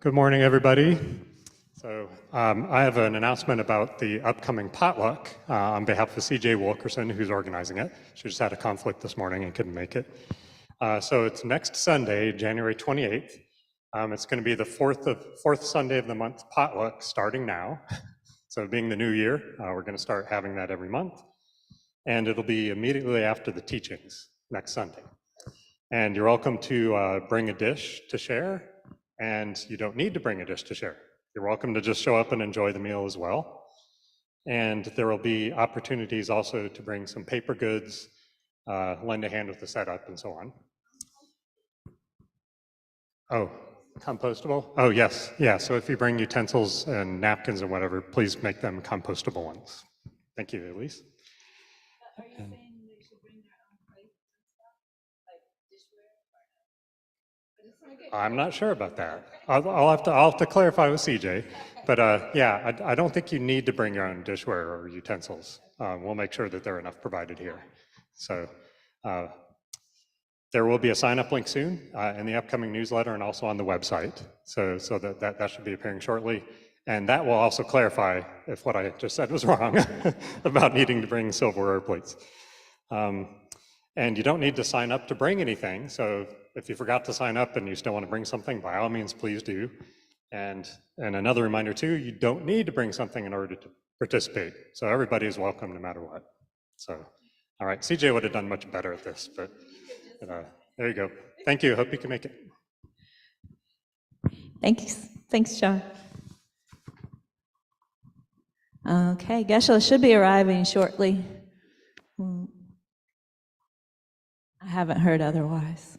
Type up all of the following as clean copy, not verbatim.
Good morning, everybody. So I have an announcement about the upcoming potluck on behalf of CJ Wilkerson, who's organizing it. She just had a conflict this morning and couldn't make it. So it's next Sunday, January 28th. It's going to be the fourth Sunday of the month potluck starting now. So being the new year, we're going to start having that every month. And it'll be immediately after the teachings next Sunday. And you're welcome to bring a dish to share, and you don't need to bring a dish to share. You're welcome to just show up and enjoy the meal as well. And there will be opportunities also to bring some paper goods, lend a hand with the setup, and so on. Oh, compostable? Oh, yes. Yeah, so if you bring utensils and napkins and whatever, please make them compostable ones. Thank you, Elise. Are you saying they should bring their own plates and stuff, like dishware? I'm not sure about that. I'll have to clarify with CJ. But yeah, I don't think you need to bring your own dishware or utensils. We'll make sure that there are enough provided here. So there will be a sign-up link soon in the upcoming newsletter and also on the website. So that should be appearing shortly. And that will also clarify if what I just said was wrong about needing to bring silverware plates. And you don't need to sign up to bring anything. So if you forgot to sign up and you still want to bring something, by all means, please do. And another reminder too, you don't need to bring something in order to participate. So everybody is welcome no matter what. So, all right, CJ would have done much better at this, but there you go. Thank you, hope you can make it. Thanks, John. Okay, Geshe should be arriving shortly. I haven't heard otherwise.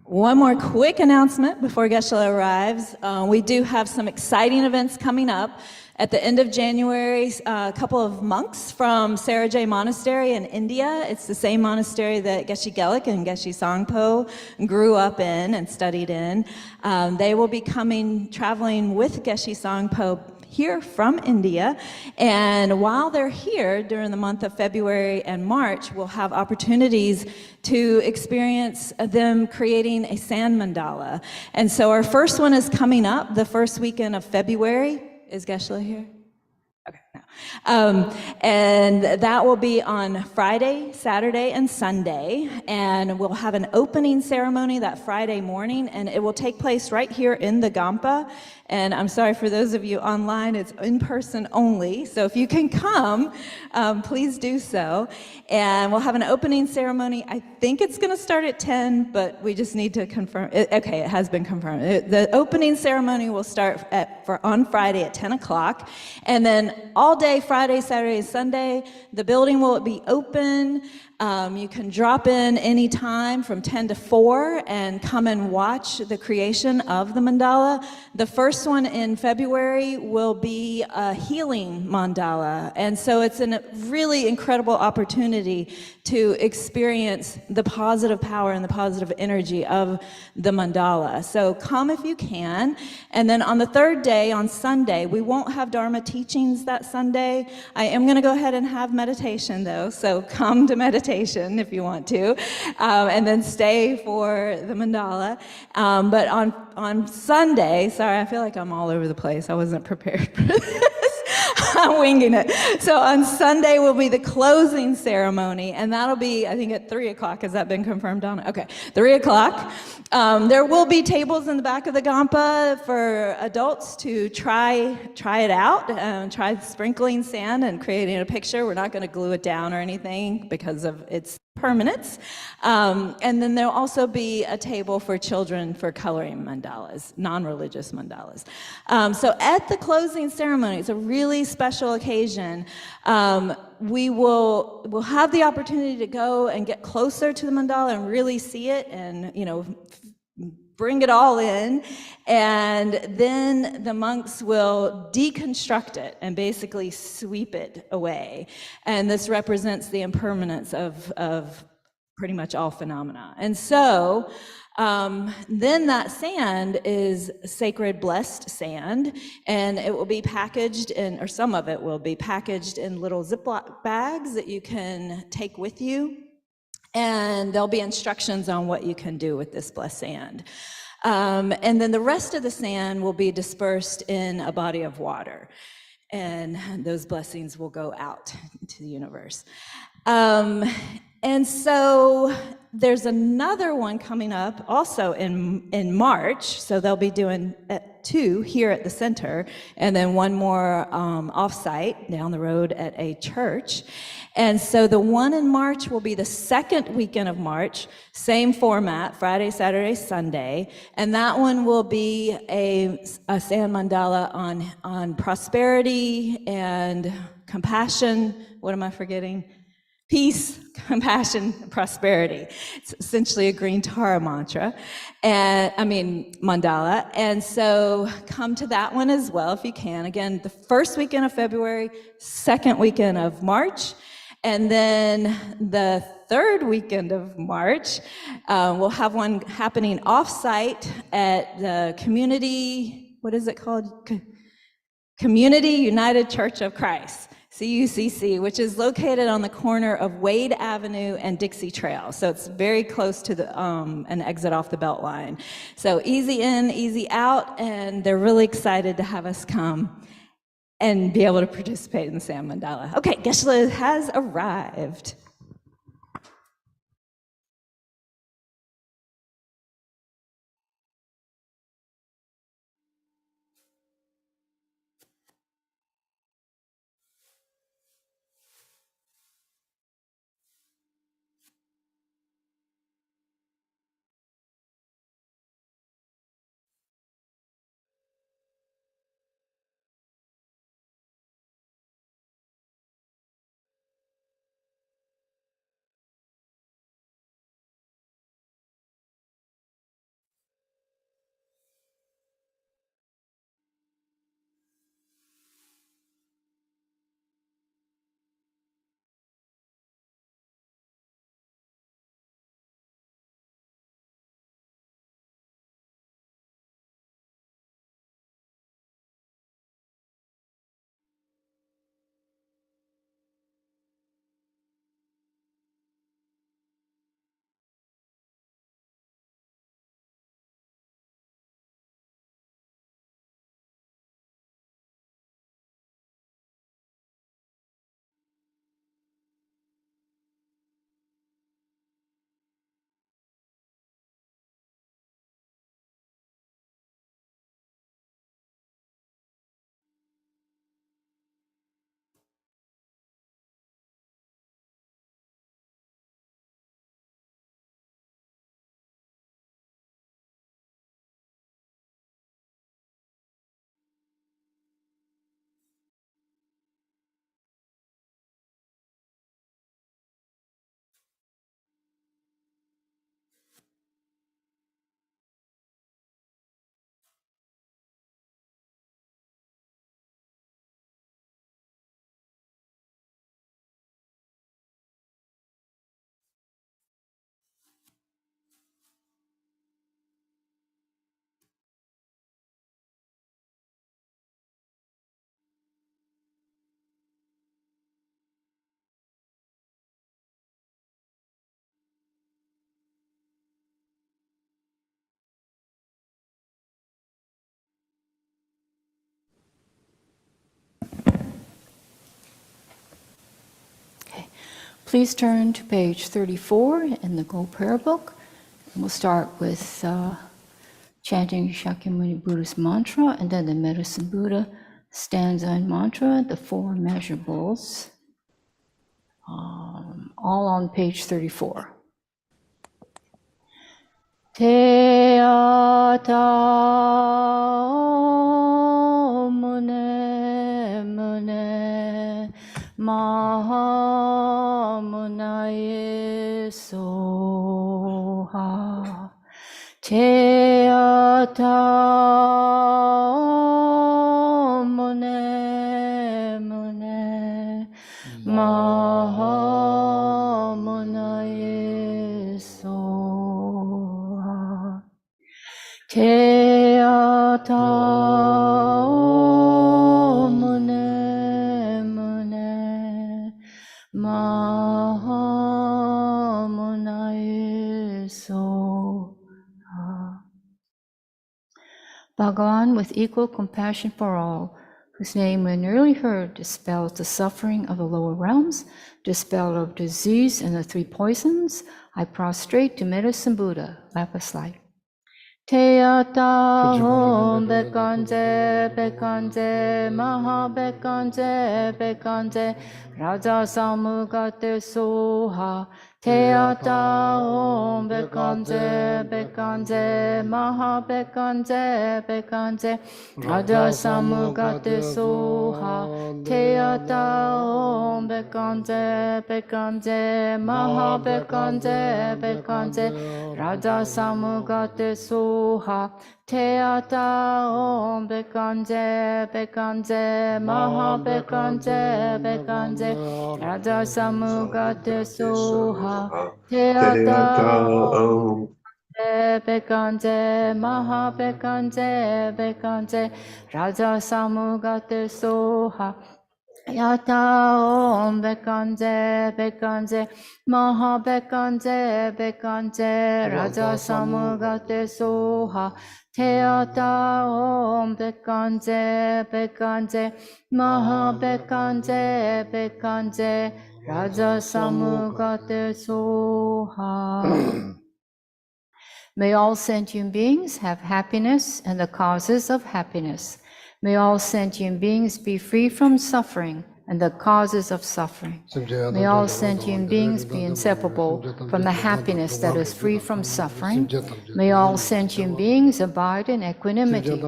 One more quick announcement before Geshe arrives. We do have some exciting events coming up. At the end of January, a couple of monks from Sarajay Monastery in India. It's the same monastery that Geshe Gelik and Geshe Sangpo grew up in and studied in. They will be traveling with Geshe Sangpo here from India, and while they're here during the month of February and March, we'll have opportunities to experience them creating a sand mandala. And so our first one is coming up the first weekend of February. Is Geshe here? Okay, no. And that will be on Friday, Saturday, and Sunday, and we'll have an opening ceremony that Friday morning, and it will take place right here in the Gampa. And I'm sorry for those of you online, it's in person only, so if you can come, please do so. And we'll have an opening ceremony. I think it's going to start at 10, but we just need to confirm. Okay, it has been confirmed. The opening ceremony will start on Friday at 10 o'clock, and then all day, Friday, Saturday, and Sunday, the building will be open. You can drop in anytime from 10 to 4 and come and watch the creation of the mandala. The first one in February will be a healing mandala, and so it's a really incredible opportunity to experience the positive power and the positive energy of the mandala. So come if you can. And then on the third day, on Sunday, we won't have Dharma teachings that Sunday. I am going to go ahead and have meditation though, so come to meditation if you want to, and then stay for the mandala. But on Sunday, sorry, I feel like I'm all over the place. I wasn't prepared for this. I'm winging it. So on Sunday will be the closing ceremony, and that'll be, I think, at 3 o'clock. Has that been confirmed, Donna? Okay, 3 o'clock. There will be tables in the back of the Gampa for adults to try it out, try sprinkling sand and creating a picture. We're not going to glue it down or anything because of its permanence. And then there'll also be a table for children for coloring mandalas, non-religious mandalas. So at the closing ceremony, it's a really special occasion. We'll have the opportunity to go and get closer to the mandala and really see it and, bring it all in, and then the monks will deconstruct it and basically sweep it away. And this represents the impermanence of pretty much all phenomena. And so then that sand is sacred blessed sand, and it will be packaged in, or some of it will be packaged in little Ziploc bags that you can take with you. And there'll be instructions on what you can do with this blessed sand. And then the rest of the sand will be dispersed in a body of water. And those blessings will go out into the universe. And so there's another one coming up also in March. So they'll be doing 2 here at the center, and then one more offsite down the road at a church. And so the one in March will be the second weekend of March, same format, Friday, Saturday, Sunday. And that one will be a sand mandala on prosperity and compassion. What am I forgetting? Peace, compassion, prosperity. It's essentially a green Tara mantra, mandala. And so come to that one as well if you can. Again, the first weekend of February, second weekend of March, and then the third weekend of March, we'll have one happening off-site at the community, what is it called? Community United Church of Christ. CUCC, which is located on the corner of Wade Avenue and Dixie Trail. So it's very close to an exit off the Beltline. So easy in, easy out, and they're really excited to have us come and be able to participate in the Sand Mandala. Okay, Geshe-la has arrived. Please turn to page 34 in the Gold Prayer Book. We'll start with chanting Shakyamuni Buddha's mantra, and then the Medicine Buddha stanza and mantra, the 4 measurables, all on page 34. Te ata mune mune maha munaye soha te mune mune mahamunaye soha. Te ata mune mune mahamunaye soha. Bhagavan, with equal compassion for all, whose name when early heard dispels the suffering of the lower realms, dispel of disease and the three poisons, I prostrate to Medicine Buddha, lapis light. Te ata hom bekanje bekanje maha bekanje bekanje raja samugate soha. Te ata hom bekanje bekanje maha bekanje bekanje raja samugate soha. Te ata hom bekanje bekanje maha bekanje bekanje raja samugate soha. Te ata om bekanje bekanje maha bekanje bekanje raja samugate soha. Te ata om bekanje maha bekanje bekanje raja samugate soha. Yata om bekanje bekanje maha bekanje bekanje raja samugate soha. Te ata om bekanje bekanje maha bekanje bekanje raja samugate soha. May all sentient beings have happiness and the causes of happiness. May all sentient beings be free from suffering and the causes of suffering. May all sentient beings be inseparable from the happiness that is free from suffering. May all sentient beings abide in equanimity,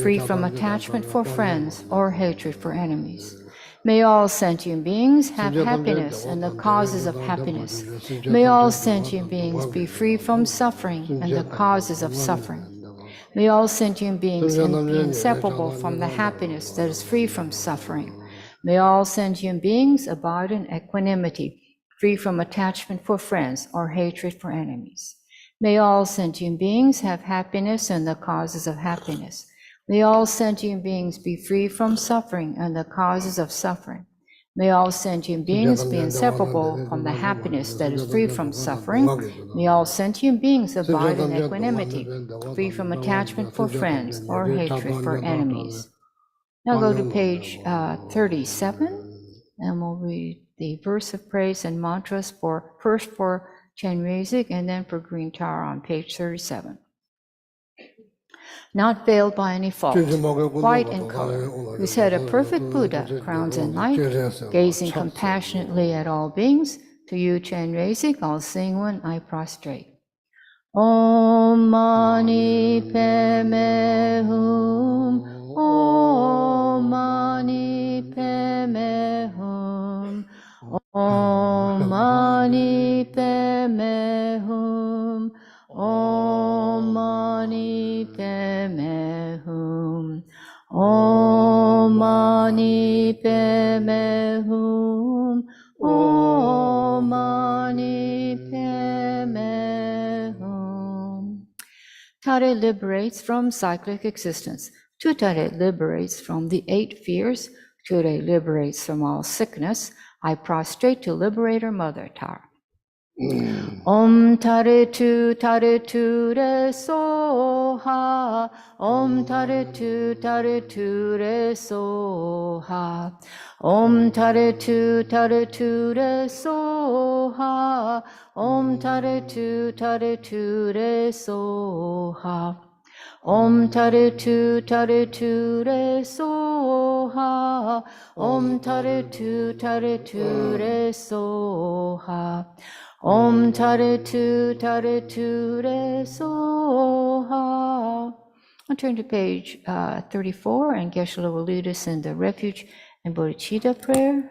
free from attachment for friends or hatred for enemies. May all sentient beings have happiness and the causes of happiness. May all sentient beings be free from suffering and the causes of suffering. May all sentient beings be inseparable from the happiness that is free from suffering. May all sentient beings abide in equanimity, free from attachment for friends or hatred for enemies. May all sentient beings have happiness and the causes of happiness. May all sentient beings be free from suffering and the causes of suffering. May all sentient beings be inseparable from the happiness that is free from suffering. May all sentient beings abide in equanimity, free from attachment for friends or hatred for enemies. Now go to page 37, and we'll read the verse of praise and mantras for first for Chen music and then for Green Tower on page 37. Not veiled by any fault, white in color, whose head a perfect Buddha crowns in light, gazing compassionately at all beings, to you, Chen Rezik, I'll sing when I prostrate. Om Mani Padme Hum, Om Mani Padme Hum, Om Mani Padme Hum, Om Mani Padme Hum, Om Mani Padme Hum, Om Mani Padme Hum. Tare liberates from cyclic existence. Tutare liberates from the 8 fears. Ture liberates from all sickness. I prostrate to Liberator Mother Tara. Om Tare Tu Re Soha. Om Tare Tu Re Soha. Om Tare Tu Re Soha. Om Tare Tu Re Soha. Om Tare Tu Re Soha. Om Tare Tu Re Soha. Om Tare Tu Re Soha. I'll turn to page 34, and Geshe-la will lead us in the refuge and bodhicitta prayer.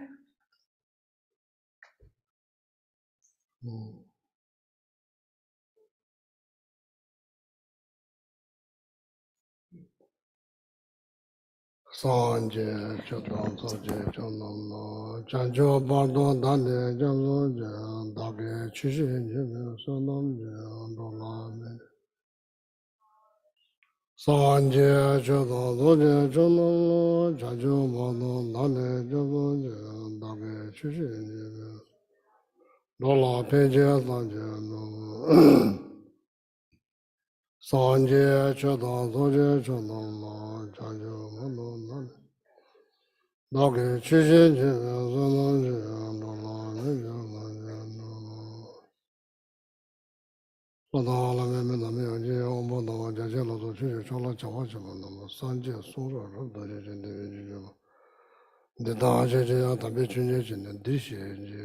Sanje Chodon Soje Chonom Chanjo Bardon Dane Jamlo Dage Chishin Jim Sonom Dolame Sanje Chodon Soje Chonom Chanjo Bardon Dane Jamlo Dage Chishin Jim Dola Peje Sanje Sanje Chodon Soje Chonom Chanjo Bardon Dane Dāgī chīshī chīyā sūnā chīyā dōlā nīyā nāyā nōlā. Sōdā ālā mē mē nā mē yā jīyā ōmbō dāngā jā jē lō tō chīyā chōlā chāwā chīyā nāma sāngyē sōrā rā dā jē jē nē jī jī mā. Dē dā jē jē yā tāpē chūnyē chī nē dī shē jī.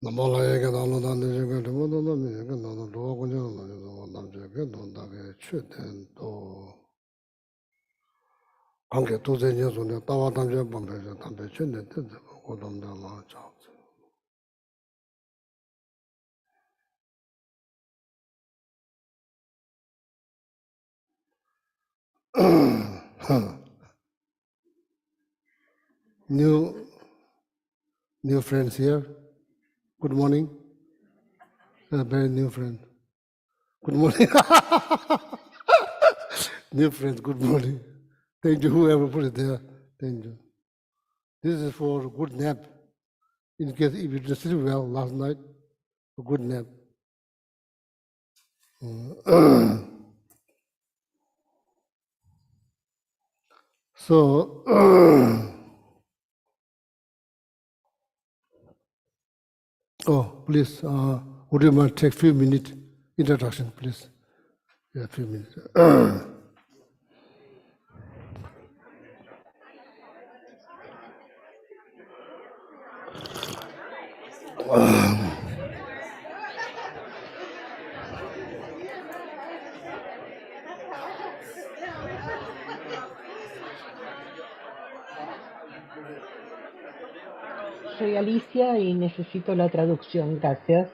Nāmbā lā yē kē dā lō dā nē jē kē tē mō dā dā mē yē kē dā dā dō wā kuñyā nā jē dā wā dā jē kē dō dā kē chū tēn dō. 관계 도저히 손에 따와 담배 방배서 담배 쳤네 뜻도 고동다마 잡지. New friends here. Good morning. A very new friend. Good morning. New friends, good morning. Thank you, whoever put it there. Thank you. This is for a good nap. In case if you didn't sleep well last night, a good nap. So, please, would you mind take a few minutes introduction, please? Yeah, a few minutes. Soy Alicia y necesito la traducción, gracias.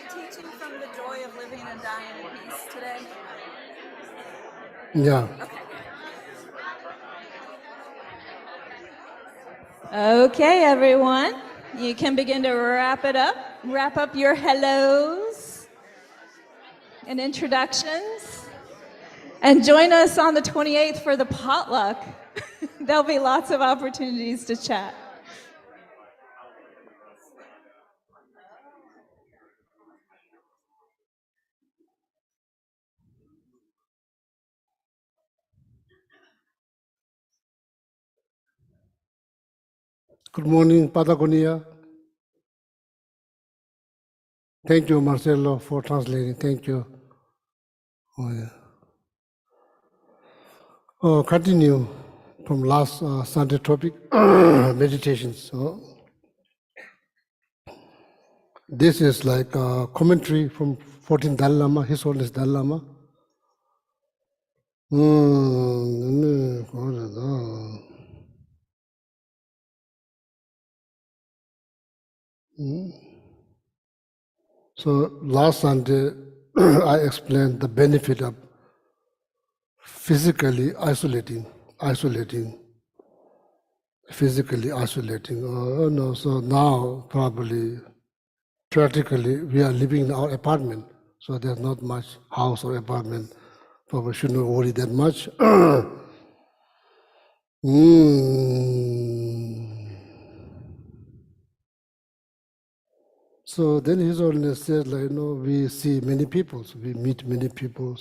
Teaching from the joy of living and dying in peace today. Yeah. Okay, everyone. You can begin to wrap up your hellos and introductions. And join us on the 28th for the potluck. There'll be lots of opportunities to chat. Good morning, Patagonia. Thank you, Marcelo, for translating. Thank you. Oh, yeah. Continue from last Sunday topic, meditations. This is like a commentary from 14th Dalai Lama, His Holiness Dalai Lama. So last Sunday, I explained the benefit of physically isolating. No, so now probably practically we are living in our apartment, so there's not much house or apartment. Probably shouldn't worry that much. So then His Holiness said, like, we see many people, we meet many people,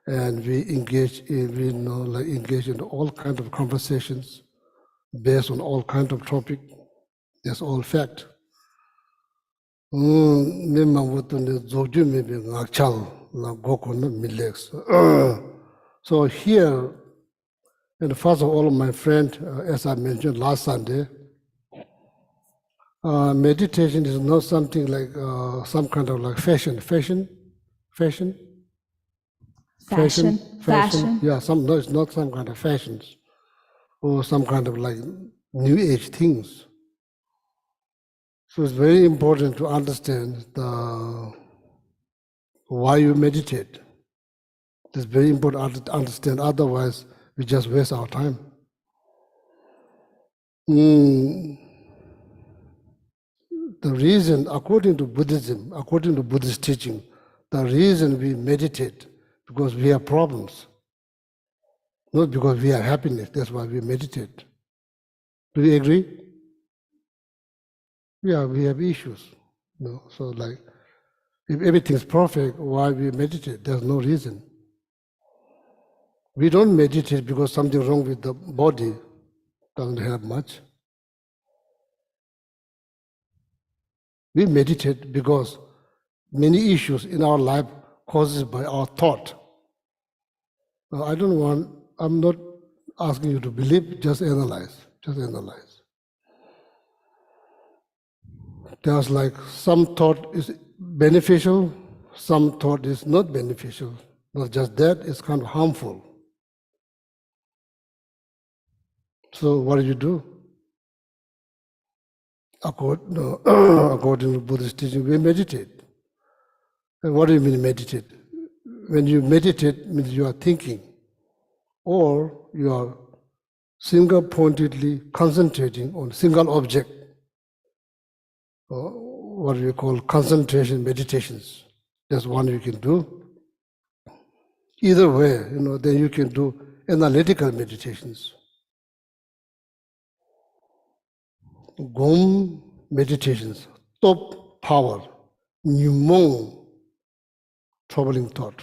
and we engage in all kinds of conversations based on all kinds of topic. That's all fact. So here, and first of all, my friend, as I mentioned last Sunday, meditation is not something like some kind of like fashion. Yeah, no, it's not some kind of fashions or some kind of like new age things. So it's very important to understand why you meditate. It's very important to understand, otherwise we just waste our time. The reason, according to Buddhism, according to Buddhist teaching, the reason we meditate, because we have problems, not because we have happiness. That's why we meditate. Do you agree? Yeah, we have issues. So like, if everything's perfect, why we meditate? There's no reason. We don't meditate because something wrong with the body doesn't help much. We meditate because many issues in our life causes by our thought. Now, I'm not asking you to believe, just analyze. There's like some thought is beneficial, some thought is not beneficial. Not just that, it's kind of harmful. So what do? According to Buddhist teaching, we meditate. And what do you mean meditate? When you meditate, means you are thinking, or you are single-pointedly concentrating on single object, or what we call concentration meditations. That's one you can do. Either way, then you can do analytical meditations. Gom meditations, top power, pneumon, troubling thought.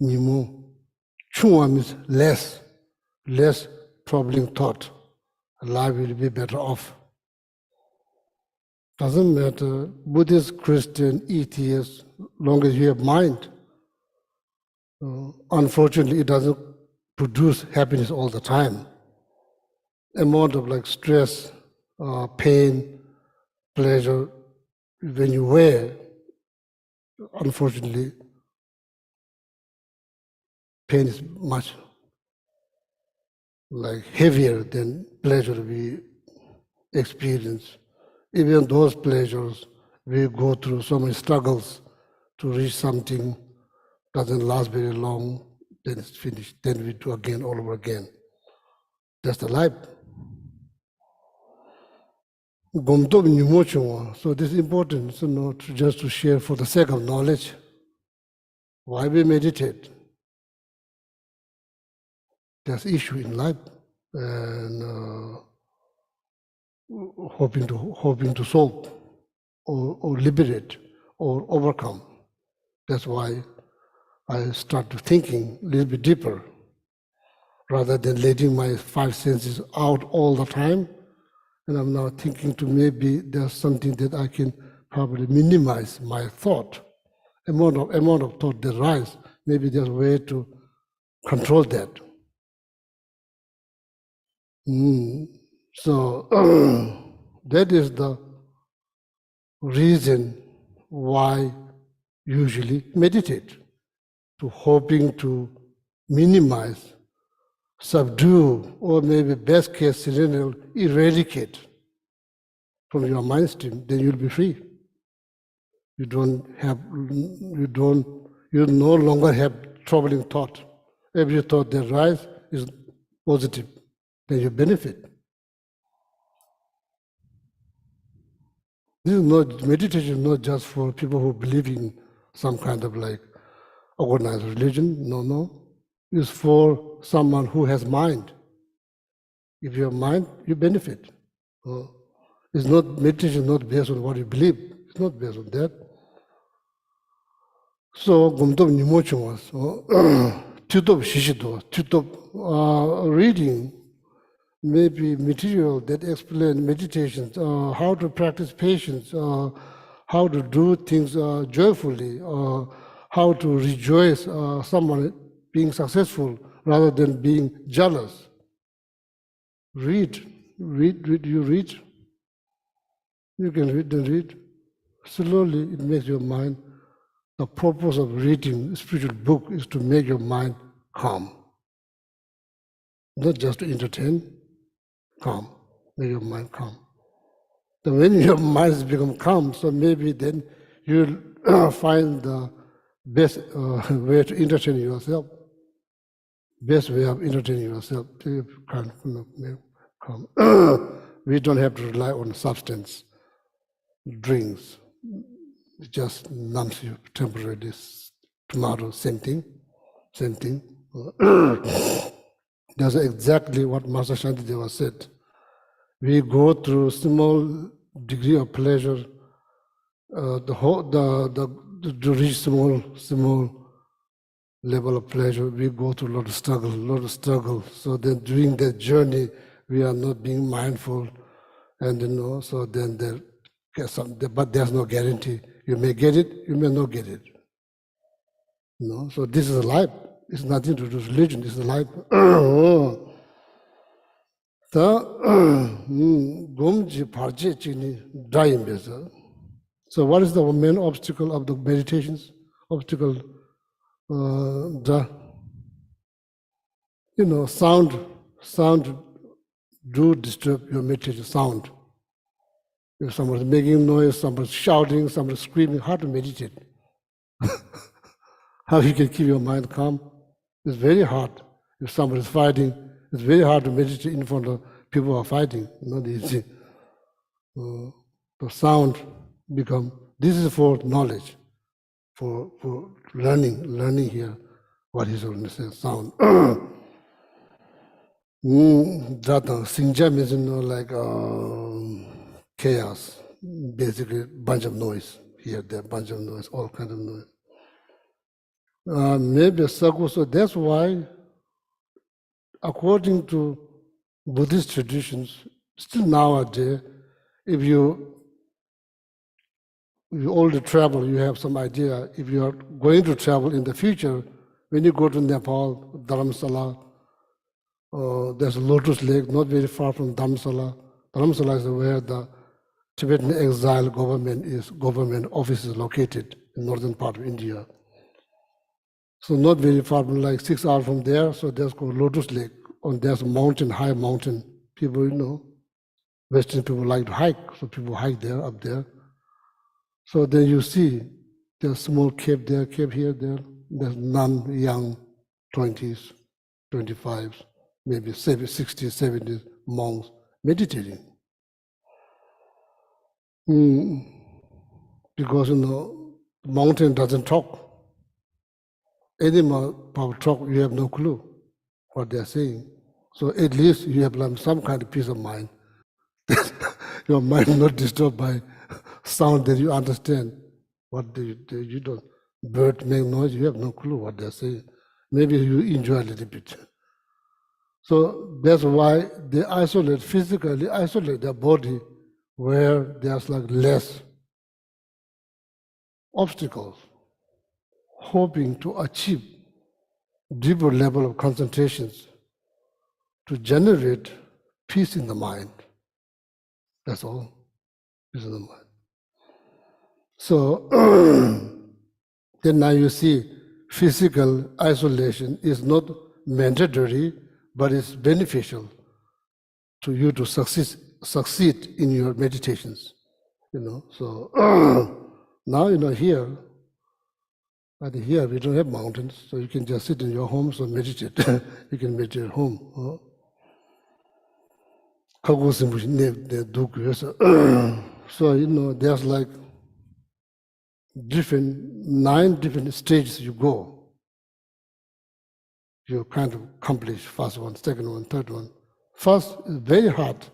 Pneumon. Chua means less troubling thought. Life will be better off. Doesn't matter, Buddhist, Christian, atheist, long as you have mind. Unfortunately, it doesn't produce happiness all the time. Amount of like stress, pain, pleasure, when you wear, unfortunately, pain is much like heavier than pleasure we experience. Even those pleasures, we go through so many struggles to reach something, doesn't last very long, then it's finished. Then we do again, all over again. That's the life. So this is important, just to share for the sake of knowledge. Why we meditate? There's issue in life, and hoping to solve, or liberate, or overcome. That's why I start thinking a little bit deeper, rather than letting my five senses out all the time and I'm now thinking to maybe there's something that I can probably minimize my thought, amount of thought that rise. Maybe there's a way to control that. So that is the reason why usually meditate, to hoping to minimize, subdue, or maybe best case scenario, eradicate from your mind stream, then you'll be free. You no longer have troubling thought. Every thought that rises is positive, then you benefit. This is not, meditation is not just for people who believe in some kind of like organized religion, no. It's for someone who has mind. If you have mind, you benefit. It's not, meditation is not based on what you believe. It's not based on that. So, gomdom nimochung was, tutop shishido, tutop reading, maybe material that explain meditations, how to practice patience, how to do things joyfully, how to rejoice someone being successful rather than being jealous. Read. You read. You can read and read. Slowly, it makes your mind. The purpose of reading a spiritual book is to make your mind calm. Not just to entertain, calm. Make your mind calm. So when your mind has become calm, so maybe then you'll find the best way to entertain yourself. Best way of entertaining yourself. Calm. We don't have to rely on substance, drinks. It just numbs you temporarily. Tomorrow, same thing. That's exactly what Master Shantideva said. We go through small degree of pleasure, to reach small level of pleasure, we go through a lot of struggle. So then during that journey, we are not being mindful, and so then there gets some, but there's no guarantee. You may get it, you may not get it. So this is life. It's nothing to do with religion. It's life. So what is the main obstacle of the meditations? Sound do disturb your meditation, sound. If someone's making noise, someone's shouting, someone's screaming, hard to meditate. How you can keep your mind calm? It's very hard. If someone is fighting, it's very hard to meditate in front of people who are fighting. Not easy. The sound become, this is for knowledge, for learning here what he's going to say, sound. That Sinja means like chaos, basically bunch of noise here, there, bunch of noise, all kind of noise. Maybe so that's why, according to Buddhist traditions, still nowadays, if you already travel, you have some idea. If you are going to travel in the future, when you go to Nepal, Dharamsala, there's a lotus lake not very far from Dharamsala. Dharamsala is where the Tibetan exile government office is located in northern part of India. So not very far from, like 6 hours from there, so there's called Lotus Lake. There's a mountain, high mountain. People, Western people like to hike, so people hike there, up there. So then you see there's a small cave there, cave here, there. There's none young, 20s, 25s, maybe 60s, 70s monks meditating. Because, the mountain doesn't talk. Animal power talk, you have no clue what they are saying. So at least you have some kind of peace of mind. Your mind not disturbed by sound that you understand. What you don't. Bird make noise, you have no clue what they're saying. Maybe you enjoy a little bit. So that's why they physically isolate their body where there's like less obstacles, hoping to achieve deeper level of concentrations to generate peace in the mind. That's all, peace in the mind. So then now you see physical isolation is not mandatory, but it's beneficial to you to succeed in your meditations. So now here, but here we don't have mountains, so you can just sit in your homes and meditate. You can meditate at home. So there's like 9 different stages you go. You kind of accomplish first one, second one, third one. First is very hard,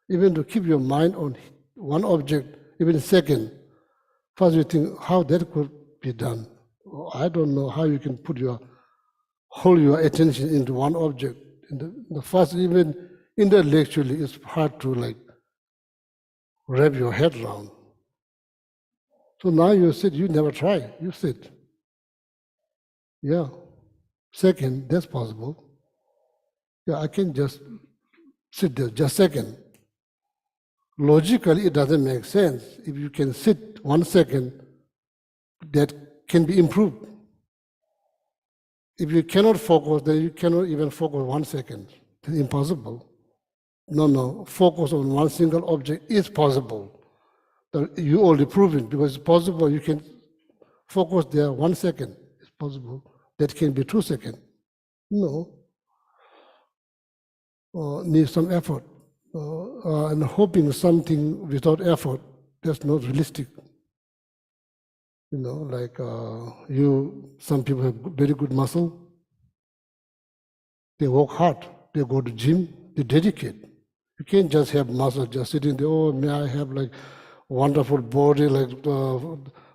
even to keep your mind on one object, even a second. First you think how that could be done. I don't know how you can hold your attention into one object. In the first, even intellectually, it's hard to wrap your head around. So now you sit, you never try, you sit. Yeah. Second, that's possible. Yeah, I can just sit there, just second. Logically, it doesn't make sense. If you can sit 1 second, that can be improved. If you cannot focus, then you cannot even focus 1 second. It's impossible. No, focus on one single object is possible. You already prove it because it's possible. You can focus there 1 second. It's possible. That can be 2 seconds. No. Needs some effort. And hoping something without effort, that's not realistic. Some people have very good muscle. They work hard. They go to gym. They dedicate. You can't just have muscle just sitting there. Oh, may I have wonderful body,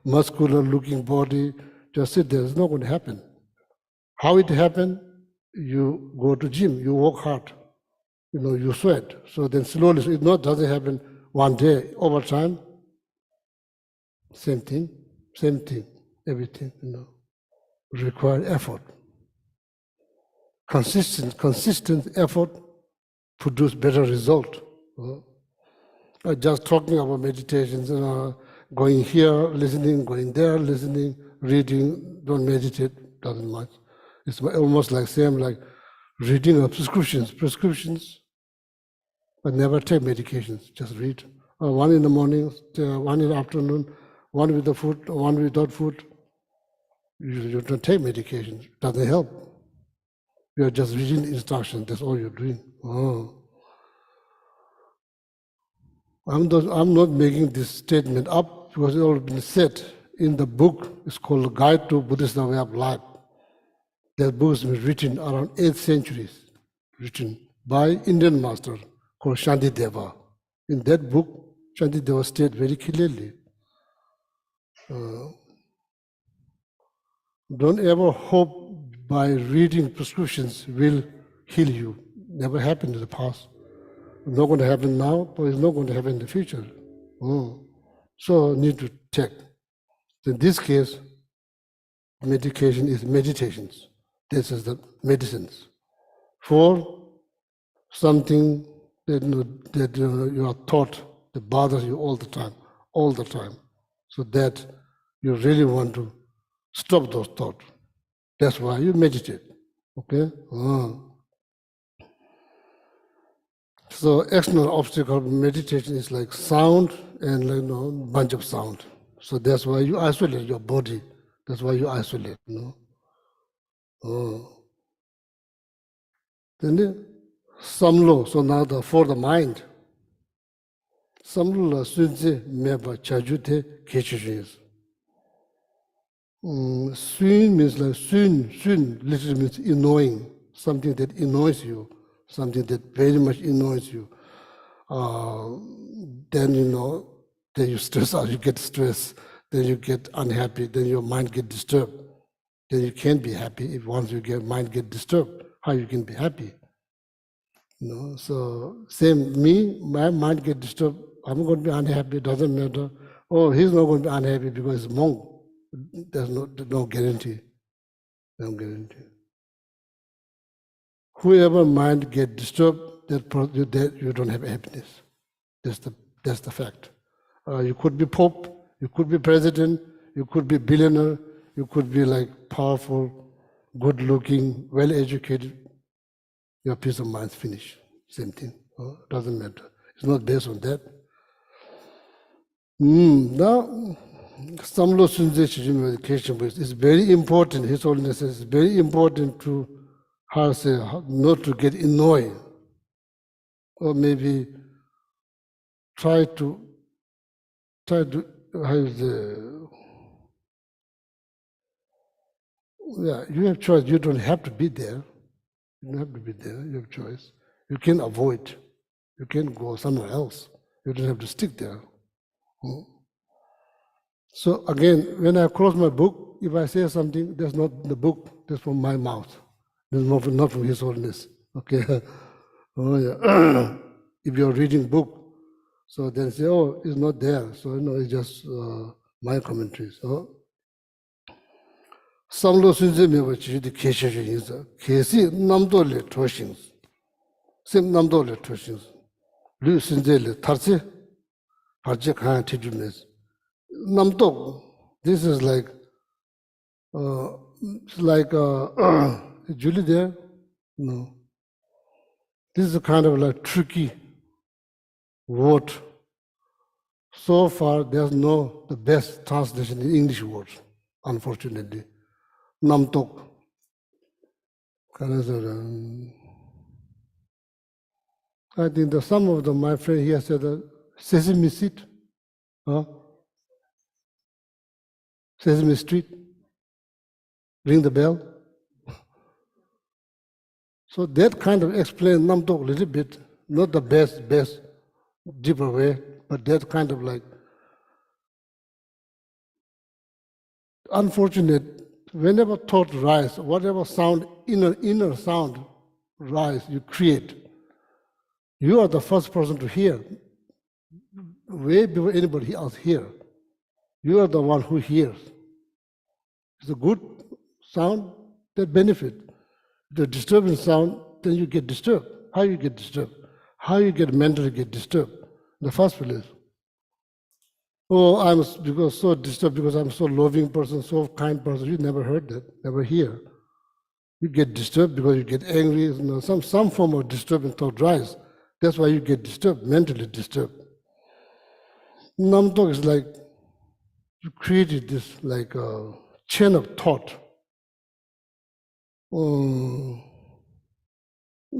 muscular looking body. Just sit there. It's not going to happen. How it happen? You go to gym. You work hard. You sweat. So then slowly, it doesn't happen one day. Over time, same thing, everything, require effort. Consistent effort produce better result. Just talking about meditations, going here, listening, going there, listening, reading, don't meditate, doesn't much. It's almost same like reading of prescriptions, but never take medications, just read. One in the morning, one in the afternoon, one with the food, one without food. You don't take medications, doesn't help. You're just reading instructions, that's all you're doing. I'm not making this statement up because it's all been said in the book. It's called Guide to Buddhist Way of Life. That book was written around 8th century, written by Indian master called Shantideva. In that book, Shantideva stated very clearly, don't ever hope by reading prescriptions will heal you. Never happened in the past. It's not going to happen now, but it's not going to happen in the future. So need to check. In this case, medication is meditations. This is the medicines for something that you are taught that bothers you all the time, so that you really want to stop those thoughts. That's why you meditate. Okay. So external obstacle meditation is like sound and bunch of sound. So that's why you isolate your body. That's why you isolate. Then samlo. So now for the mind. Samlo la sunze meba chajute kechishis. Sun means sun literally means annoying, something that annoys you, something that very much annoys you. Then then you stress out, you get stressed, then you get unhappy, then your mind get disturbed. Then you can't be happy if once your mind get disturbed. How you can be happy? You know, so same me, my mind get disturbed. I'm going to be unhappy. Doesn't matter. Oh, he's not going to be unhappy because he's monk. There's no guarantee. No guarantee. Whoever mind get disturbed, that you don't have happiness. That's the fact. You could be pope, you could be president, you could be billionaire, you could be like powerful, good-looking, well-educated. Your peace of mind's finished. Same thing. Doesn't matter. It's not based on that. Now, Samlo Sunze Chijim education is very important. His Holiness says it's very important to not to get annoyed, or maybe try to have you have choice. You don't have to be there. You don't have to be there. You have choice. You can avoid. You can go somewhere else. You don't have to stick there. So again, when I close my book, if I say something, that's not the book, that's from my mouth. That's not from His Holiness. Okay? Oh yeah. If you're reading book, so then say, oh, it's not there. So it's just my commentaries. Samlo Sunze Mewa Chi the Kesha is Kesi Namdo le Toshings. Sim Namdo le Toshings. Lu Sunze le Tarse, Parje Khan Tijumes. Namdo, this is like Julie there? No. This is kind of like tricky word. So far, there's no the best translation in English words, unfortunately. Namtok. I think that some of them, my friend here said Sesame Seed, Sesame Street, ring the bell. So that kind of explains Namtok a little bit, not the best, deeper way, but that kind of like unfortunate. Whenever thought rise, whatever sound, inner sound rise, you create. You are the first person to hear, way before anybody else hear. You are the one who hears. It's a good sound that benefit. The disturbing sound, then you get disturbed. How you get disturbed? How you get mentally get disturbed? In the first place. Oh, I'm so disturbed because I'm so loving person, so kind person. You never heard that, never hear. You get disturbed because you get angry. Some form of disturbing thought rise. That's why you get disturbed, mentally disturbed. Namtok is like you created this like a chain of thought.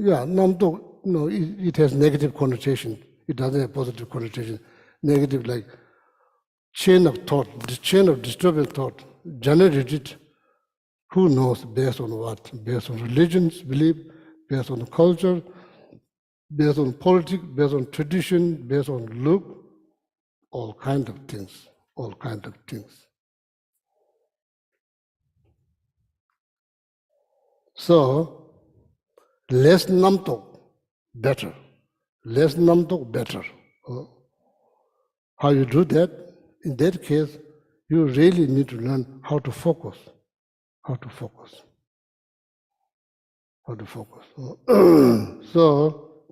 Namtok, it has negative connotation. It doesn't have positive connotation. Negative like chain of thought, this chain of disturbing thought, generated, who knows, based on what? Based on religions, belief, based on culture, based on politics, based on tradition, based on look, all kinds of things, all kinds of things. So, less namtok, better. Less namtok, better. How you do that? In that case, you really need to learn how to focus. How to focus. How to focus. So,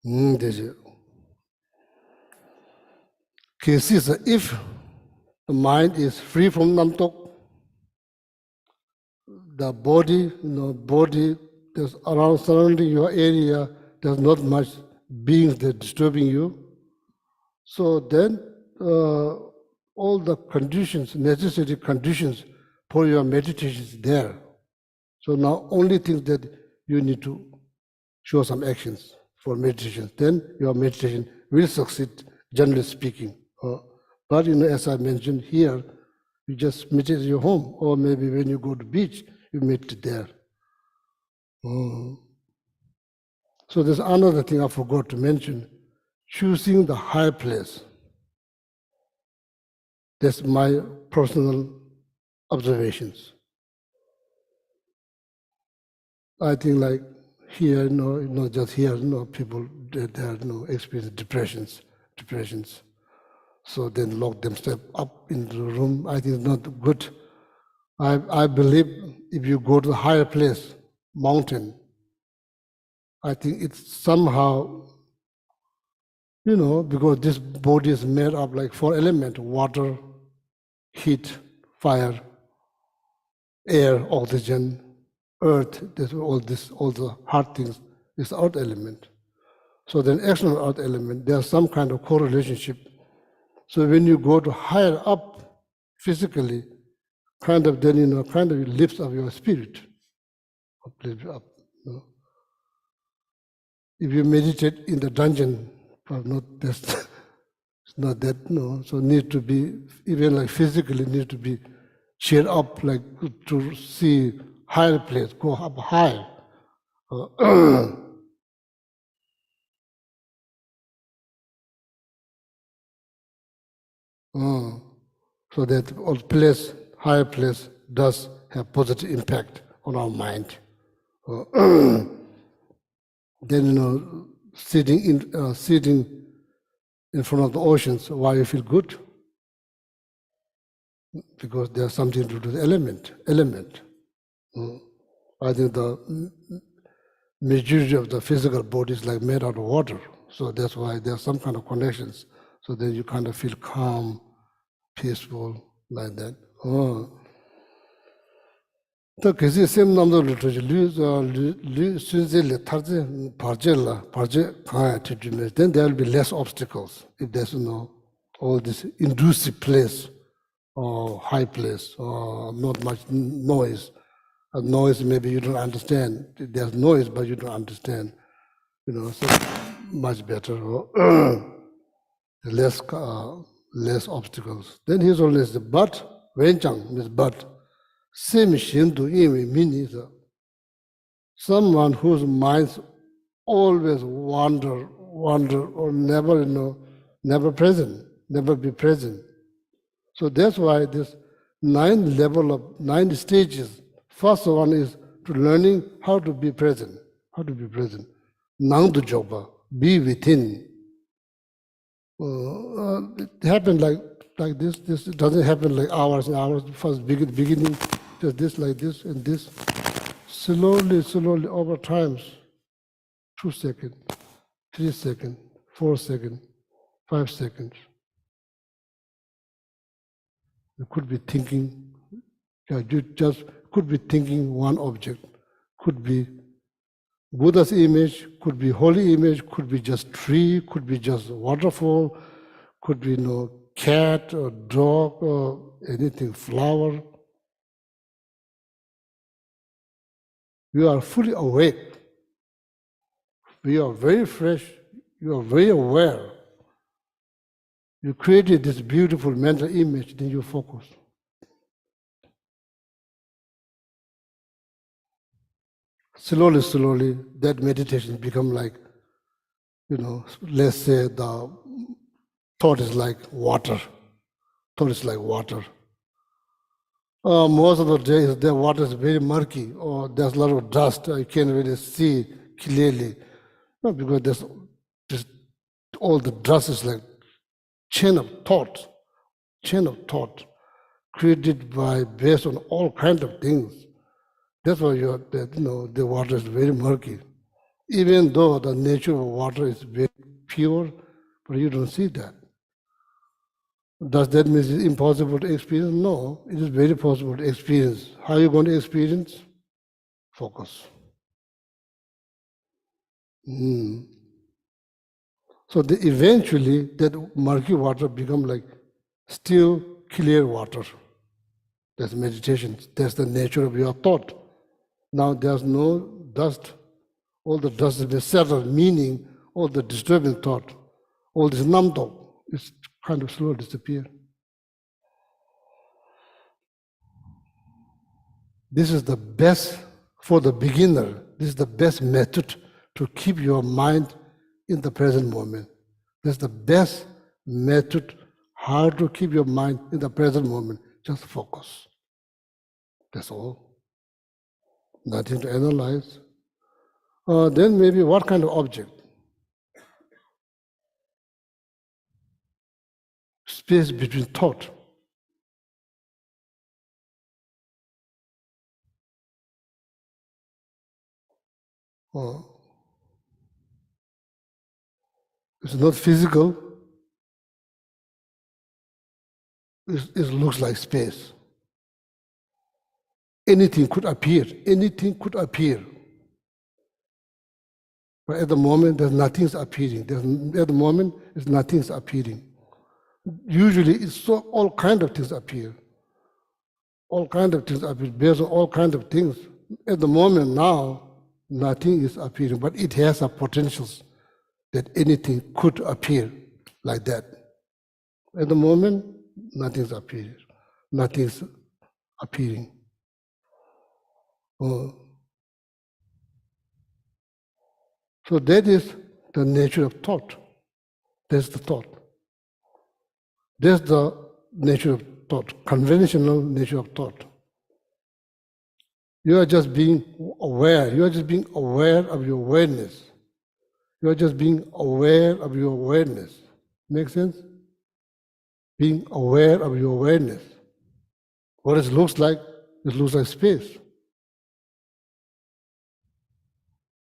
this is cases if the mind is free from namtok, the body, body that's around surrounding your area, there's not much beings that disturbing you. So then all the conditions, necessary conditions for your meditation is there. So now only thing that you need to show some actions for meditation. Then your meditation will succeed, generally speaking. But as I mentioned here, you just meditate at your home, or maybe when you go to beach, you meditate there. So there's another thing I forgot to mention, choosing the high place. That's my personal observations. I think like here, not just here, people they are, experience depressions. So then lock themselves up in the room. I think it's not good. I believe if you go to a higher place, mountain, I think it's somehow, because this body is made up like 4 elements: water, heat, fire, air, oxygen, earth. All the hard things is earth element. So then external earth element, there's some kind of correlationship. So when you go to higher up physically, kind of lifts up your spirit. Up. If you meditate in the dungeon, probably not best. It's not that, So need to be, even like physically, need to be cheered up, like to see higher place, go up higher. So that all place, higher place, does have positive impact on our mind. Then sitting in front of the oceans, why you feel good? Because there's something to do with the element. I think the majority of the physical body is like made out of water, so that's why there's some kind of connections. So then you kind of feel calm, peaceful, like that. 또 그지 셈 남도 루트지 류 순zel에 타지 바제 가야 되면 then there will be less obstacles if there's no all this inducive place or high place or not much noise. A noise maybe you don't understand. There's noise but you don't understand. So much better. Less obstacles. Then he's always the but wenchang means but. Same shindu means someone whose minds always wander or never never present, never be present. So that's why this 9 stages. First one is to learning how to be present. Nang tu joba, be within. It happened like this. This doesn't happen like hours and hours. First beginning. Just this, like this, and this. Slowly, over times, 2 seconds, 3 seconds, 4 seconds, 5 seconds. You could be thinking, you just could be thinking one object. Could be Buddha's image, could be holy image, could be just tree, could be just waterfall, could be cat or dog or anything, flower. You are fully awake. You are very fresh. You are very aware. You created this beautiful mental image, then you focus. Slowly, that meditation become like, let's say the thought is like water. Most of the days, the water is very murky, or there's a lot of dust. I can't really see clearly. No, because there's just all the dust is like chain of thought, created based on all kinds of things. That's why the water is very murky. Even though the nature of water is very pure, but you don't see that. Does that mean it's impossible to experience? No, it is very possible to experience. How are you going to experience? Focus. So eventually that murky water become like still clear water. That's meditation. That's the nature of your thought. Now there's no dust. All the dust has been settled, meaning all the disturbing thought, all this namdo is kind of slowly disappear. This is the best for the beginner. This is the best method to keep your mind in the present moment. That's the best method how to keep your mind in the present moment. Just focus. That's all. Nothing to analyze. then maybe what kind of object? Space between thought. It's not physical. It looks like space. Anything could appear. Anything could appear. But at the moment, there's nothing's appearing. At the moment, there's nothing's appearing. Usually, all kind of things appear. All kind of things appear based on all kind of things. At the moment now, nothing is appearing, but it has a potentials that anything could appear like that. At the moment, nothing's appearing. Nothing's appearing. So that is the nature of thought. That's the thought. That's the nature of thought, conventional nature of thought. You are just being aware. You are just being aware of your awareness. You are just being aware of your awareness. Make sense? Being aware of your awareness. What it looks like space.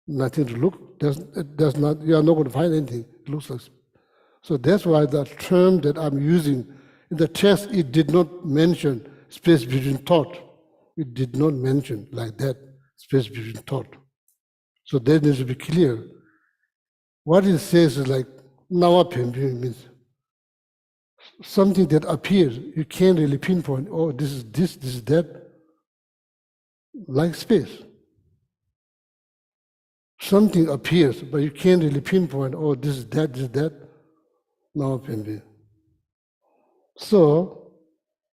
Nothing to look. There's not. You are not going to find anything. It looks like. So that's why the term that I'm using in the text, it did not mention space between thought. It did not mention like that space between thought. So that needs to be clear. What it says is like nawapembi means something that appears. You can't really pinpoint. Oh, this is that. Like space. Something appears, but you can't really pinpoint, oh, this is that, nawapembi. So,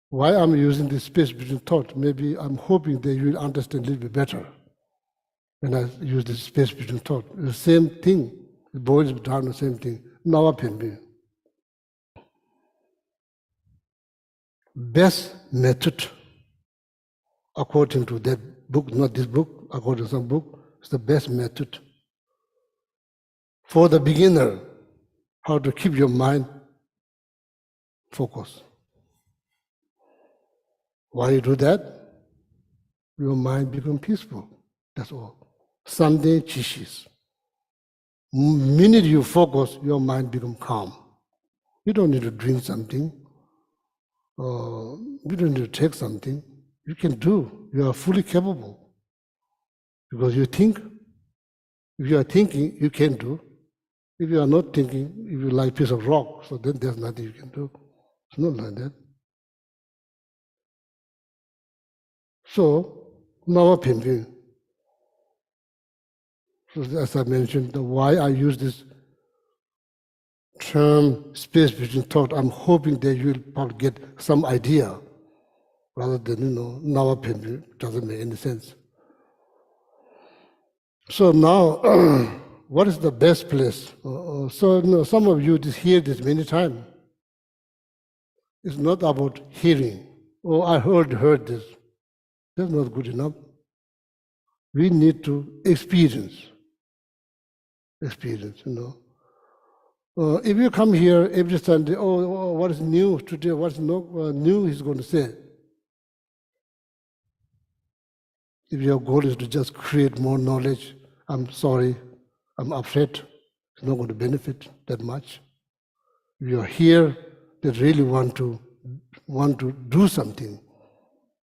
why I'm using this space between thought, maybe I'm hoping that you will understand a little bit better when I use this space between thought. The same thing, it boils down the same thing, nawapembi. Best method, according to that book, not this book, according to some book, it's the best method for the beginner, how to keep your mind focused. Why you do that? Your mind becomes peaceful. That's all. Sunday chishis. Minute you focus, your mind becomes calm. You don't need to drink something. You don't need to take something. You can do. You are fully capable. Because you think. If you are thinking, you can do. If you are not thinking, if you like a piece of rock, so then there's nothing you can do. It's not like that. So, nawapembi. So as I mentioned, why I use this term space between thought, I'm hoping that you will probably get some idea rather than, nawapembi doesn't make any sense. So now, what is the best place? Some of you hear this many times. It's not about hearing. Oh, I heard this. That's not good enough. We need to experience. If you come here every Sunday, what is new today? What's new he's going to say. If your goal is to just create more knowledge, I'm sorry, I'm upset. It's not going to benefit that much. If you're here that really want to do something,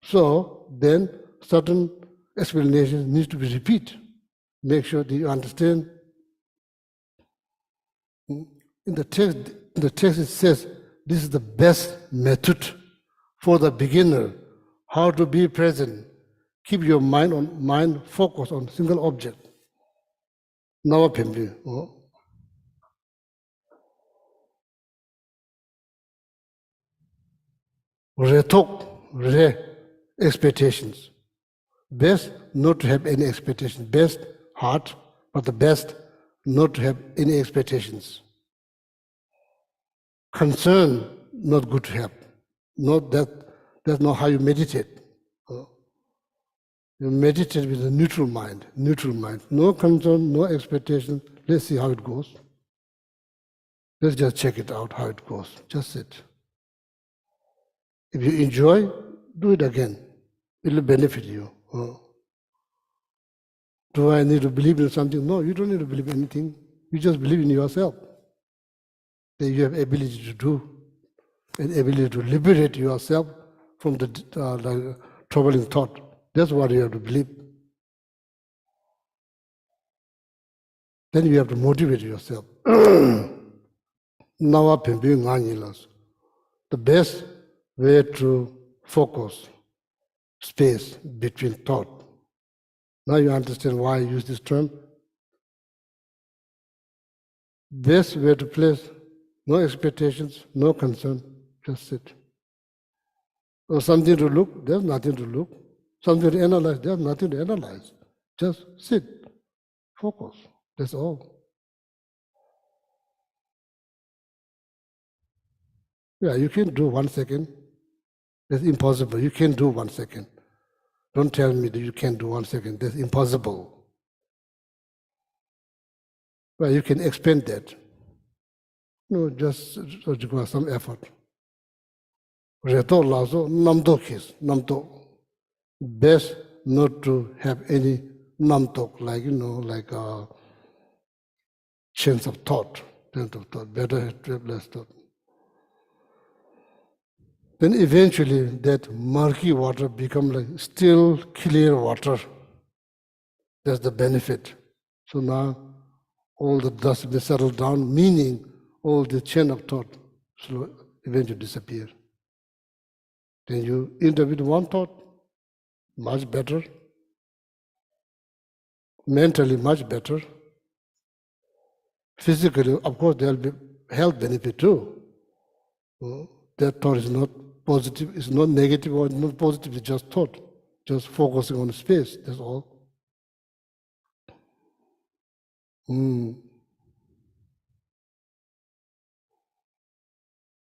so then certain explanations need to be repeated. Make sure that you understand. In the text it says, this is the best method for the beginner, how to be present. Keep your mind focused on single object. Nawapembi. Expectations. Best not to have any expectations. Best heart, but the best not to have any expectations. Concern, not good to have. That's not how you meditate. You meditate with a neutral mind, no concern, no expectation. Let's see how it goes. Let's just check it out, how it goes. Just sit. If you enjoy, do it again. It will benefit you. Do I need to believe in something? No, you don't need to believe in anything. You just believe in yourself. That you have ability to do, and ability to liberate yourself from the troubling thought. That's what you have to believe. Then you have to motivate yourself. Now, the best way to focus space between thought. Now you understand why I use this term. Best way to place, no expectations, no concern, just sit. Or something to look, there's nothing to look. Something to analyze, there's nothing to analyze. Just sit, focus, that's all. Yeah, you can do 1 second. That's impossible. You can't do 1 second. Don't tell me that you can't do 1 second. That's impossible. Well, you can expand that. No, just require some effort. Reto lazo namdo kis, namdo. Best not to have any namtok, like, like a change of thought. Better to have less thought. Then eventually that murky water becomes like still clear water. That's the benefit. So now all the dust will settle down, meaning all the chain of thought will eventually disappear. Then you enter with one thought, much better. Mentally, much better. Physically, of course, there will be health benefit too. That thought is not positive, it's not negative or not positive, it's just thought. Just focusing on space, that's all.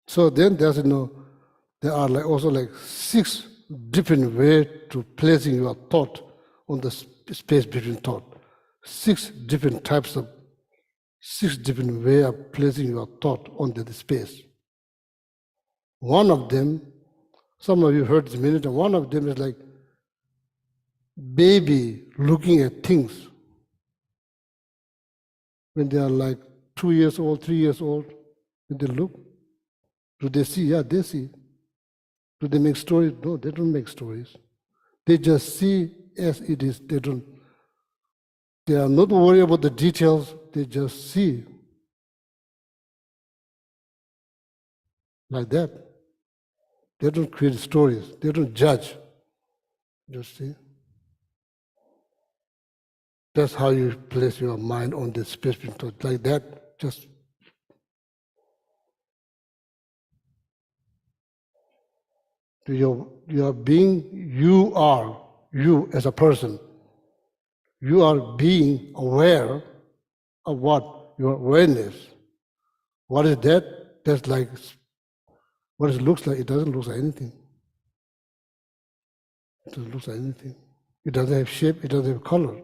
So then there are also 6 different ways to placing your thought on the space between thought. 6 different types of, 6 different ways of placing your thought on the space. One of them, some of you heard this a minute, one of them is like baby looking at things. When they are like 2 years old, 3 years old, when they look, do they see? Yeah, they see. Do they make stories? No, they don't make stories. They just see as it is. They are not worried about the details, they just see. Like that. They don't create stories, they don't judge. Just see. That's how you place your mind on the space between thoughts. Like that, just. Your being, you as a person, you are being aware of what? Your awareness. What is that? That's like what it looks like. It doesn't look like anything. It doesn't look like anything. It doesn't have shape, it doesn't have color.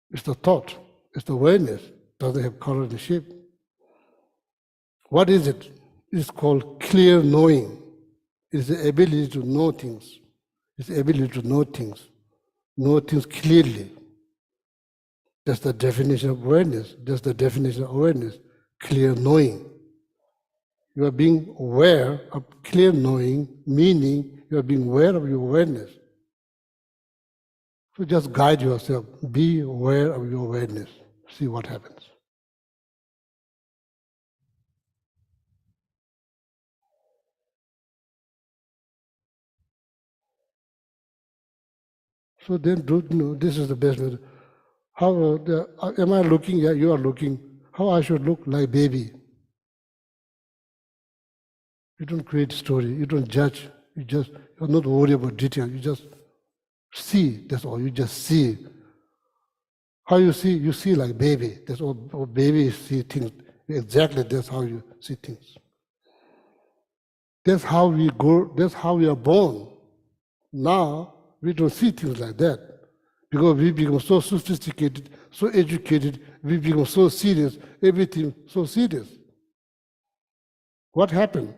It's the thought, it's the awareness. It doesn't have color and shape. What is it? It's called clear knowing. It's the ability to know things. It's the ability to know things clearly. That's the definition of awareness. That's the definition of awareness, clear knowing. You are being aware of clear knowing, meaning you are being aware of your awareness. So just guide yourself, be aware of your awareness, see what happens. So then, this is the best method. How am I looking? Yeah, you are looking. How I should look? Like baby. You don't create story. You don't judge. You're not worried about detail. You just see. That's all. You just see. How you see? You see like baby. That's all. Babies see things. Exactly. That's how you see things. That's how we go. That's how we are born. Now We don't see things like that. Because we become so sophisticated, so educated, we become so serious, everything so serious. What happened?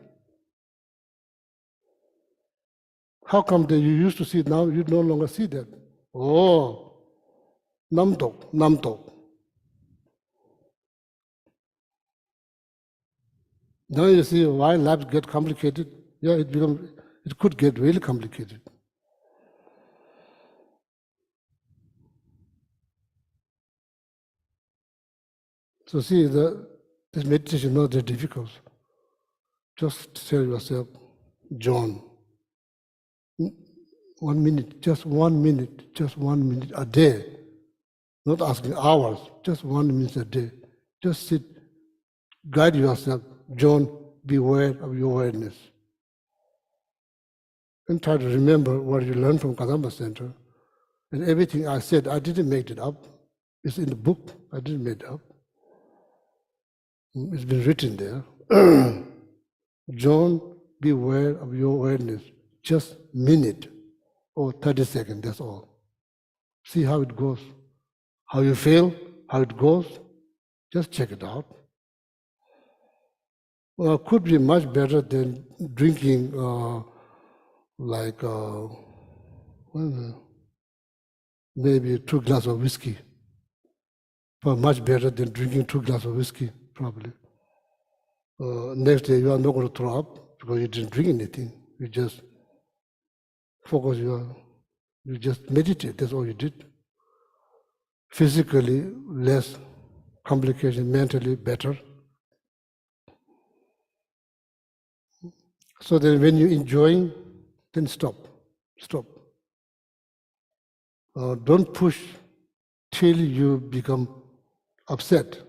How come that you used to see it, now you no longer see that? Oh, namtok, namtok. Now you see why lives get complicated. Yeah, it could get really complicated. So see, this meditation is not that difficult. Just tell yourself, John, 1 minute, just 1 minute, just 1 minute a day. Not asking hours, just 1 minute a day. Just sit, guide yourself, John, beware of your awareness. And try to remember what you learned from Kadamba Center. And everything I said, I didn't make it up. It's in the book, I didn't make it up. It's been written there. John, beware of your awareness. Just minute or 30 seconds, that's all. See how it goes. How you feel, how it goes, just check it out. Well, it could be much better than drinking maybe 2 glasses of whiskey. But much better than drinking 2 glasses of whiskey, probably. Next day you are not going to throw up because you didn't drink anything. You just focus you just meditate, that's all you did. Physically less complication, mentally better. So that when you're enjoying, then stop. Don't push till you become upset.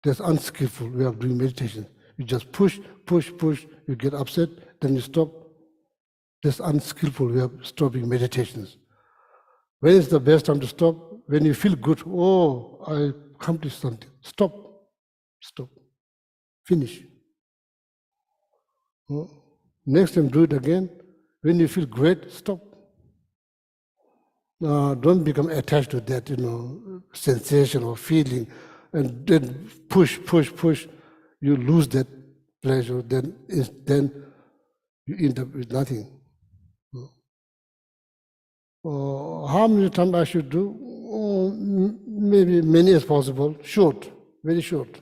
That's unskillful way of doing meditation. You just push, you get upset, then you stop. That's unskillful way of stopping meditations. When is the best time to stop? When you feel good, oh, I accomplished something. Stop. Finish. Next time do it again. When you feel great, stop. Don't become attached to that, sensation or feeling, and then push. You lose that pleasure. Then you end up with nothing. How many times I should do? Maybe many as possible. Short, very short.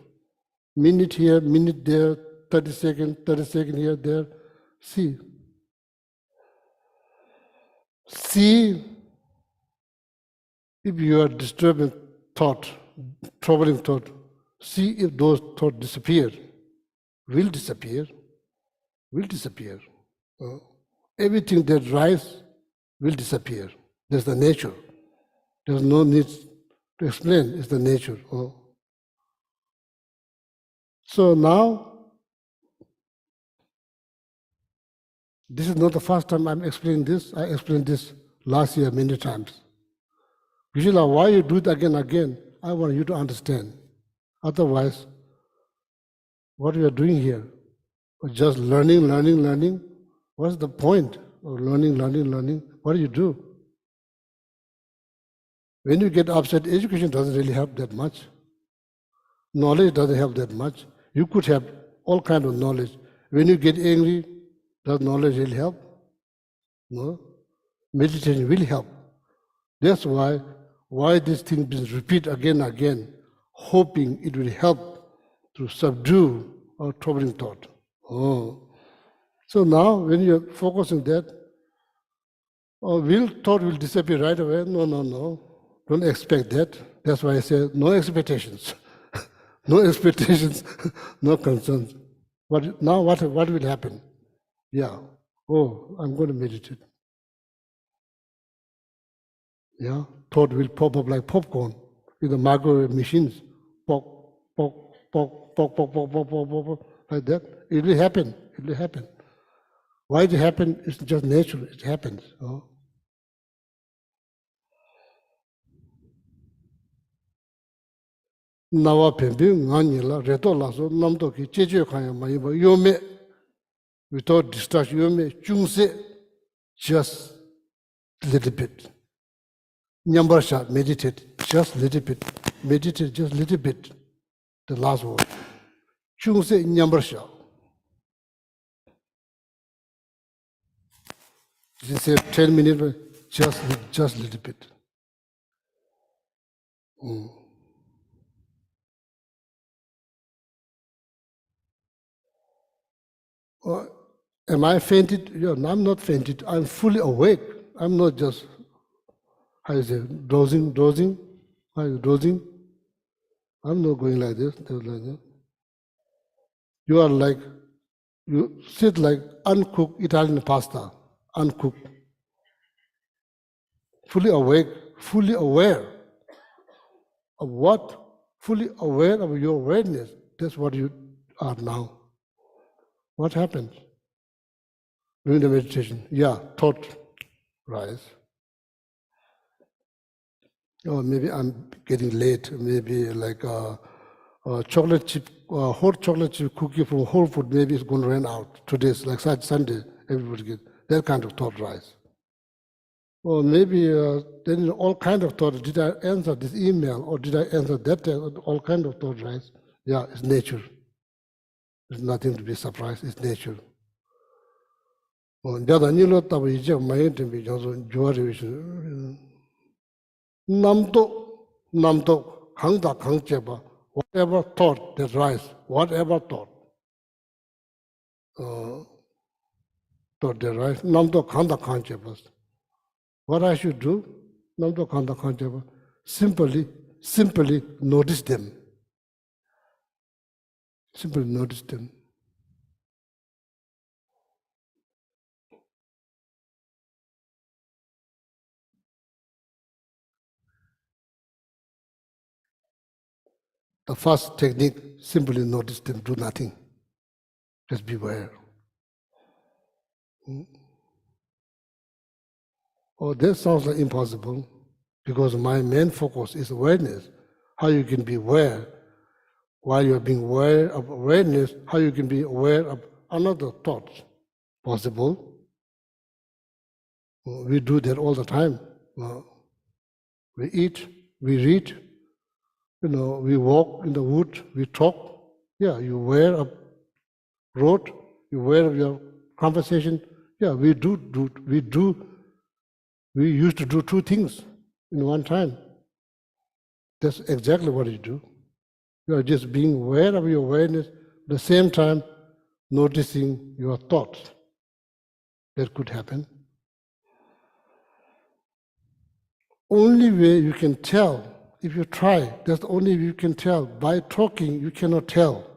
Minute here, minute there, 30 seconds here, there. See if you are disturbing thought, troubling thought, see if those thoughts disappear. Will disappear. Everything that rises will disappear. That's the nature. There's no need to explain, it's the nature. So now, this is not the first time I'm explaining this. I explained this last year many times. Vijila, why you do it again? I want you to understand. Otherwise, what we are doing here, just learning. What's the point of learning? What do you do? When you get upset, education doesn't really help that much. Knowledge doesn't help that much. You could have all kinds of knowledge. When you get angry, does knowledge really help? No. Meditation will help. That's why this thing is repeated again, hoping it will help to subdue our troubling thought. So now, when you're focusing that, thought will disappear right away? No. Don't expect that. That's why I say no expectations. No expectations, no concerns. Now what will happen? Yeah. I'm going to meditate. Yeah. Thought will pop up like popcorn in the microwave machines. Pop, like that. It will happen. Why it happen? It's just natural. It happens. Nawa pembe ngani la reto la so namto ki cheche khaya ma yiba yome without distraction yome chungse just little bit. Nyambarsha, meditate, just little bit. Meditate, just little bit. The last word. Chungse nyambarsha. You say 10 minutes, just little bit. Am I fainted? Yeah, I'm not fainted. I'm fully awake. I'm not just, how you say, dozing. How you dozing? I'm not going like this. Like that. You are like, you sit like uncooked Italian pasta, uncooked. Fully awake, fully aware of what? Fully aware of your awareness. That's what you are now. What happens during the meditation? Yeah, thought rise. Or maybe I'm getting late. Maybe like a chocolate chip, hot chocolate chip cookie from Whole Food. Maybe it's going to run out. Today's like Sunday. Everybody gets that kind of thought rise. Or maybe then all kind of thought. Did I answer this email or did I answer that? All kind of thought rise. Yeah, it's nature. There's nothing to be surprised. It's nature. Namdo Hangda Hangcheba, whatever thought that rise, whatever thought that rise, Namdo Hangda Hangcheba. What I should do, Namdo Hangda Hangcheba, simply notice them. Simply notice them. The first technique, simply notice them, do nothing. Just beware. Oh, that sounds like impossible because my main focus is awareness. How you can be aware while you're being aware of awareness, how you can be aware of another thought. Possible. We do that all the time. We eat, we read, we walk in the wood, we talk. Yeah, you aware of road, you aware of your conversation. Yeah, we used to do two things in one time. That's exactly what you do. You are just being aware of your awareness, at the same time noticing your thoughts. That could happen. Only way you can tell, if you try, that's the only way you can tell. By talking, you cannot tell.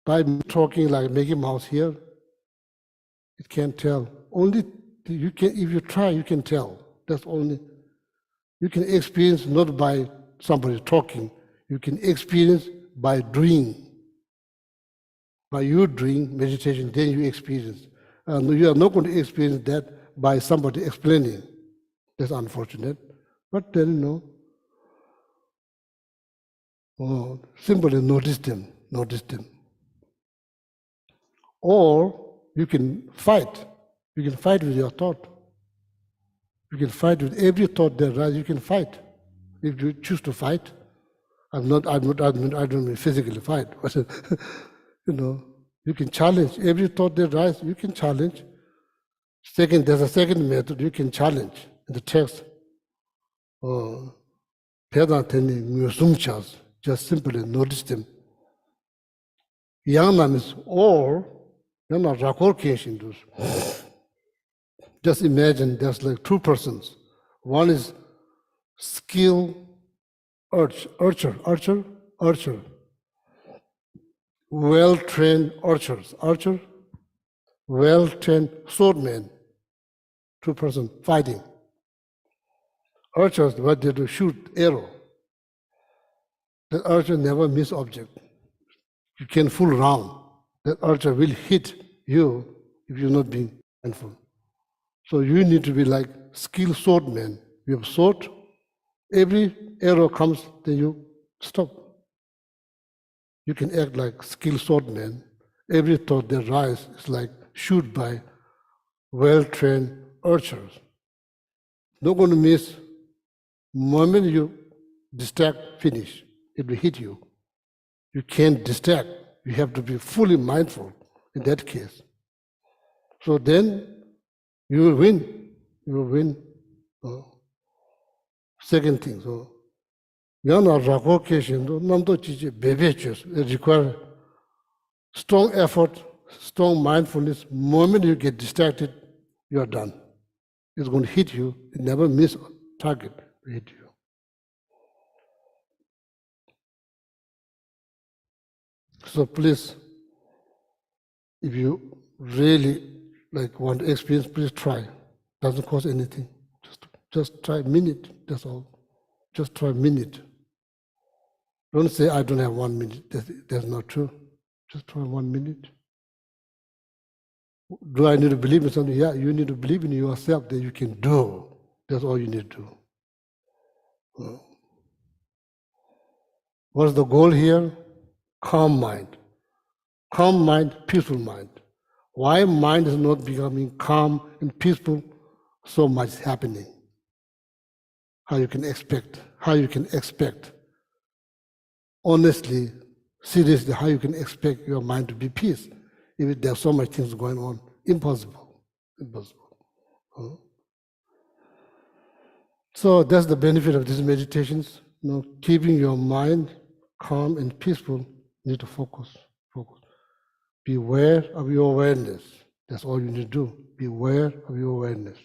By talking like Mickey Mouse here, it can't tell. Only you can, if you try, you can tell. That's only, you can experience not by somebody talking, you can experience by doing. By you doing meditation, then you experience. And you are not going to experience that by somebody explaining. That's unfortunate. But then, simply notice them. Or you can fight. You can fight with your thought. You can fight with every thought that arises. You can fight. If you choose to fight, I don't mean physically fight, but you can challenge every thought that arises. You can challenge. There's a second method. You can challenge in the text. Just simply notice them. Yangnam is or just imagine there's like two persons. One is skill archer, well-trained archers, well-trained swordmen, two persons fighting. Archers, what they do, shoot arrow. The archer never miss object. You can fool around. That archer will hit you if you're not being mindful. So you need to be like skilled swordman. You have sword, every arrow comes, then you stop. You can act like skilled swordman. Every thought that rises is like shoot by well-trained archers. not going to miss. Moment you distract, finish. It will hit you. You can't distract. You have to be fully mindful in that case. So then you will win. You will win. Second thing, so yana rako keshin do namdo chichi bebe chus. It requires strong effort, strong mindfulness. Moment you get distracted, you are done. It's going to hit you. It never miss target to hit you. So please, if you really want to experience, please try. Doesn't cost anything. Just try a minute. That's all. Just try a minute. Don't say I don't have 1 minute. That's not true. Just try 1 minute. Do I need to believe in something? Yeah, you need to believe in yourself that you can do. That's all you need to do. What's the goal here? Calm mind. Calm mind, peaceful mind. Why mind is not becoming calm and peaceful? So much is happening. How you can expect? Honestly, seriously, how you can expect your mind to be peace if there's so much things going on? Impossible. So that's the benefit of these meditations. Keeping your mind calm and peaceful, you need to focus. Be aware of your awareness. That's all you need to do. Be aware of your awareness.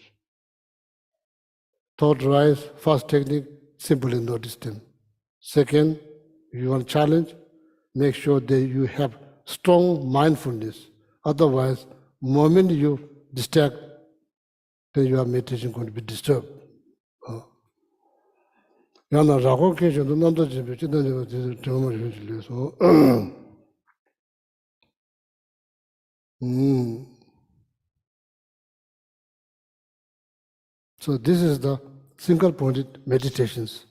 Thought rise, first technique, simply notice them. Second, if you want to challenge, make sure that you have strong mindfulness. Otherwise, the moment you distract, then your meditation is going to be disturbed. Yana rago kensho do namdo jimbe chidan jiba Dharma jimbe so. So this is the single-pointed meditations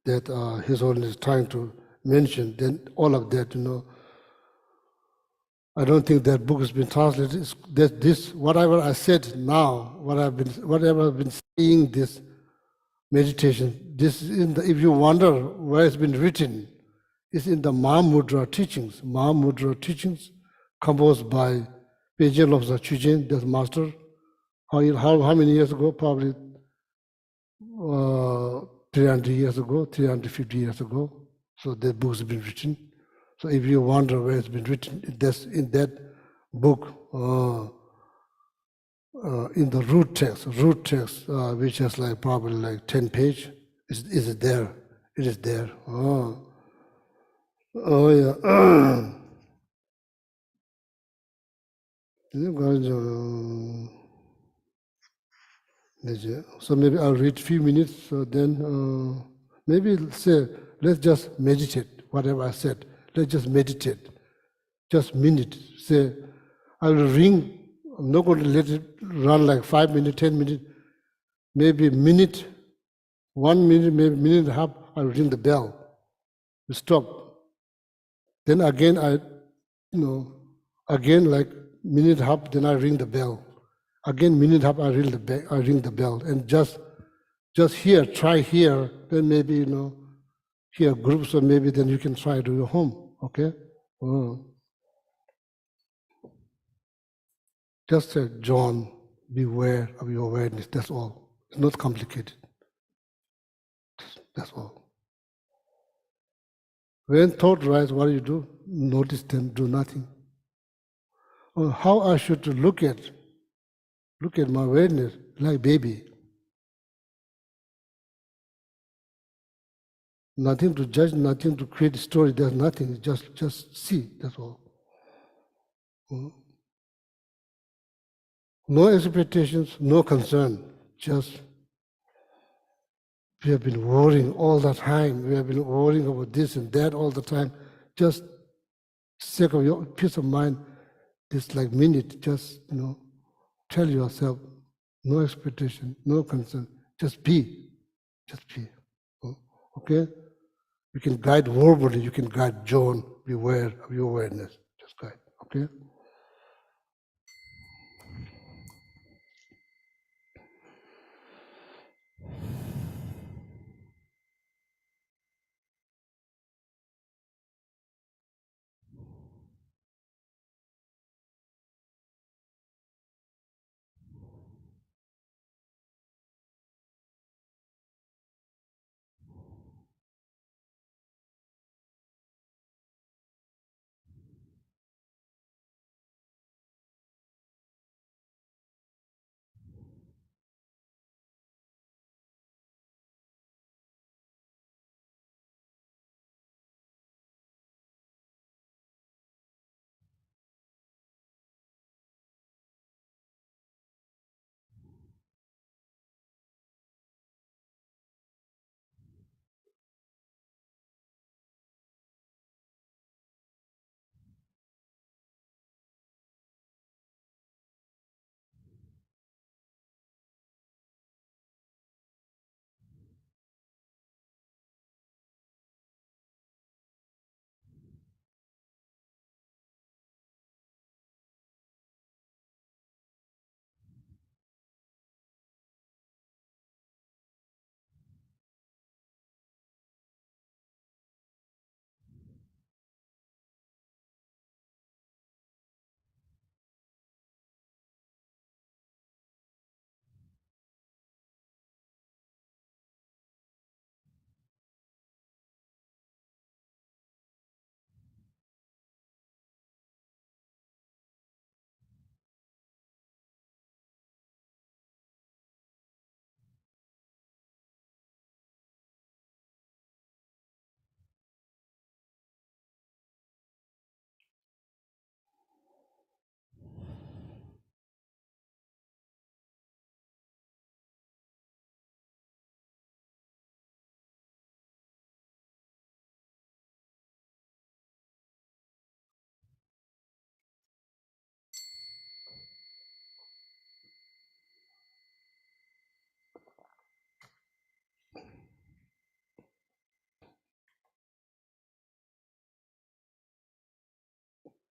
that His Holiness is trying to mention. Then all of that, I don't think that book has been translated. That this, whatever I said now, whatever I've been saying, this meditation, this is if you wonder where it's been written, it's in the Mahamudra teachings. Mahamudra teachings composed by Peijin Lobsa Chujin, the master. How many years ago? Probably 300 years ago, 350 years ago. So that book has been written. So if you wonder where it's been written, that's in that book, in the root text, which is probably 10 pages, is there. It is there. Oh yeah. So maybe I'll read a few minutes, so then maybe say, let's just meditate, whatever I said. Let's just meditate. Just minute. Say, I will ring. I'm not going to let it run like 5 minutes, 10 minutes, maybe a minute, 1 minute, maybe a minute and a half, I will ring the bell. We stop. Then again, again like minute and a half, then I ring the bell. Again, minute and a half, I ring the bell. And just here, try here, then maybe, here groups, or maybe then you can try to your home, okay? Just say, John, beware of your awareness, that's all. It's not complicated. That's all. When thought rise, what do? Notice them, do nothing. Or how I should look at my awareness like baby. Nothing to judge, nothing to create a story, there's nothing, just see, that's all. No expectations, no concern, just we have been worrying all the time, we have been worrying about this and that all the time. Just sake of your peace of mind, this minute, just tell yourself, no expectation, no concern, just be. Okay? You can guide verbally, you can guide John, beware of your awareness. Just guide, okay?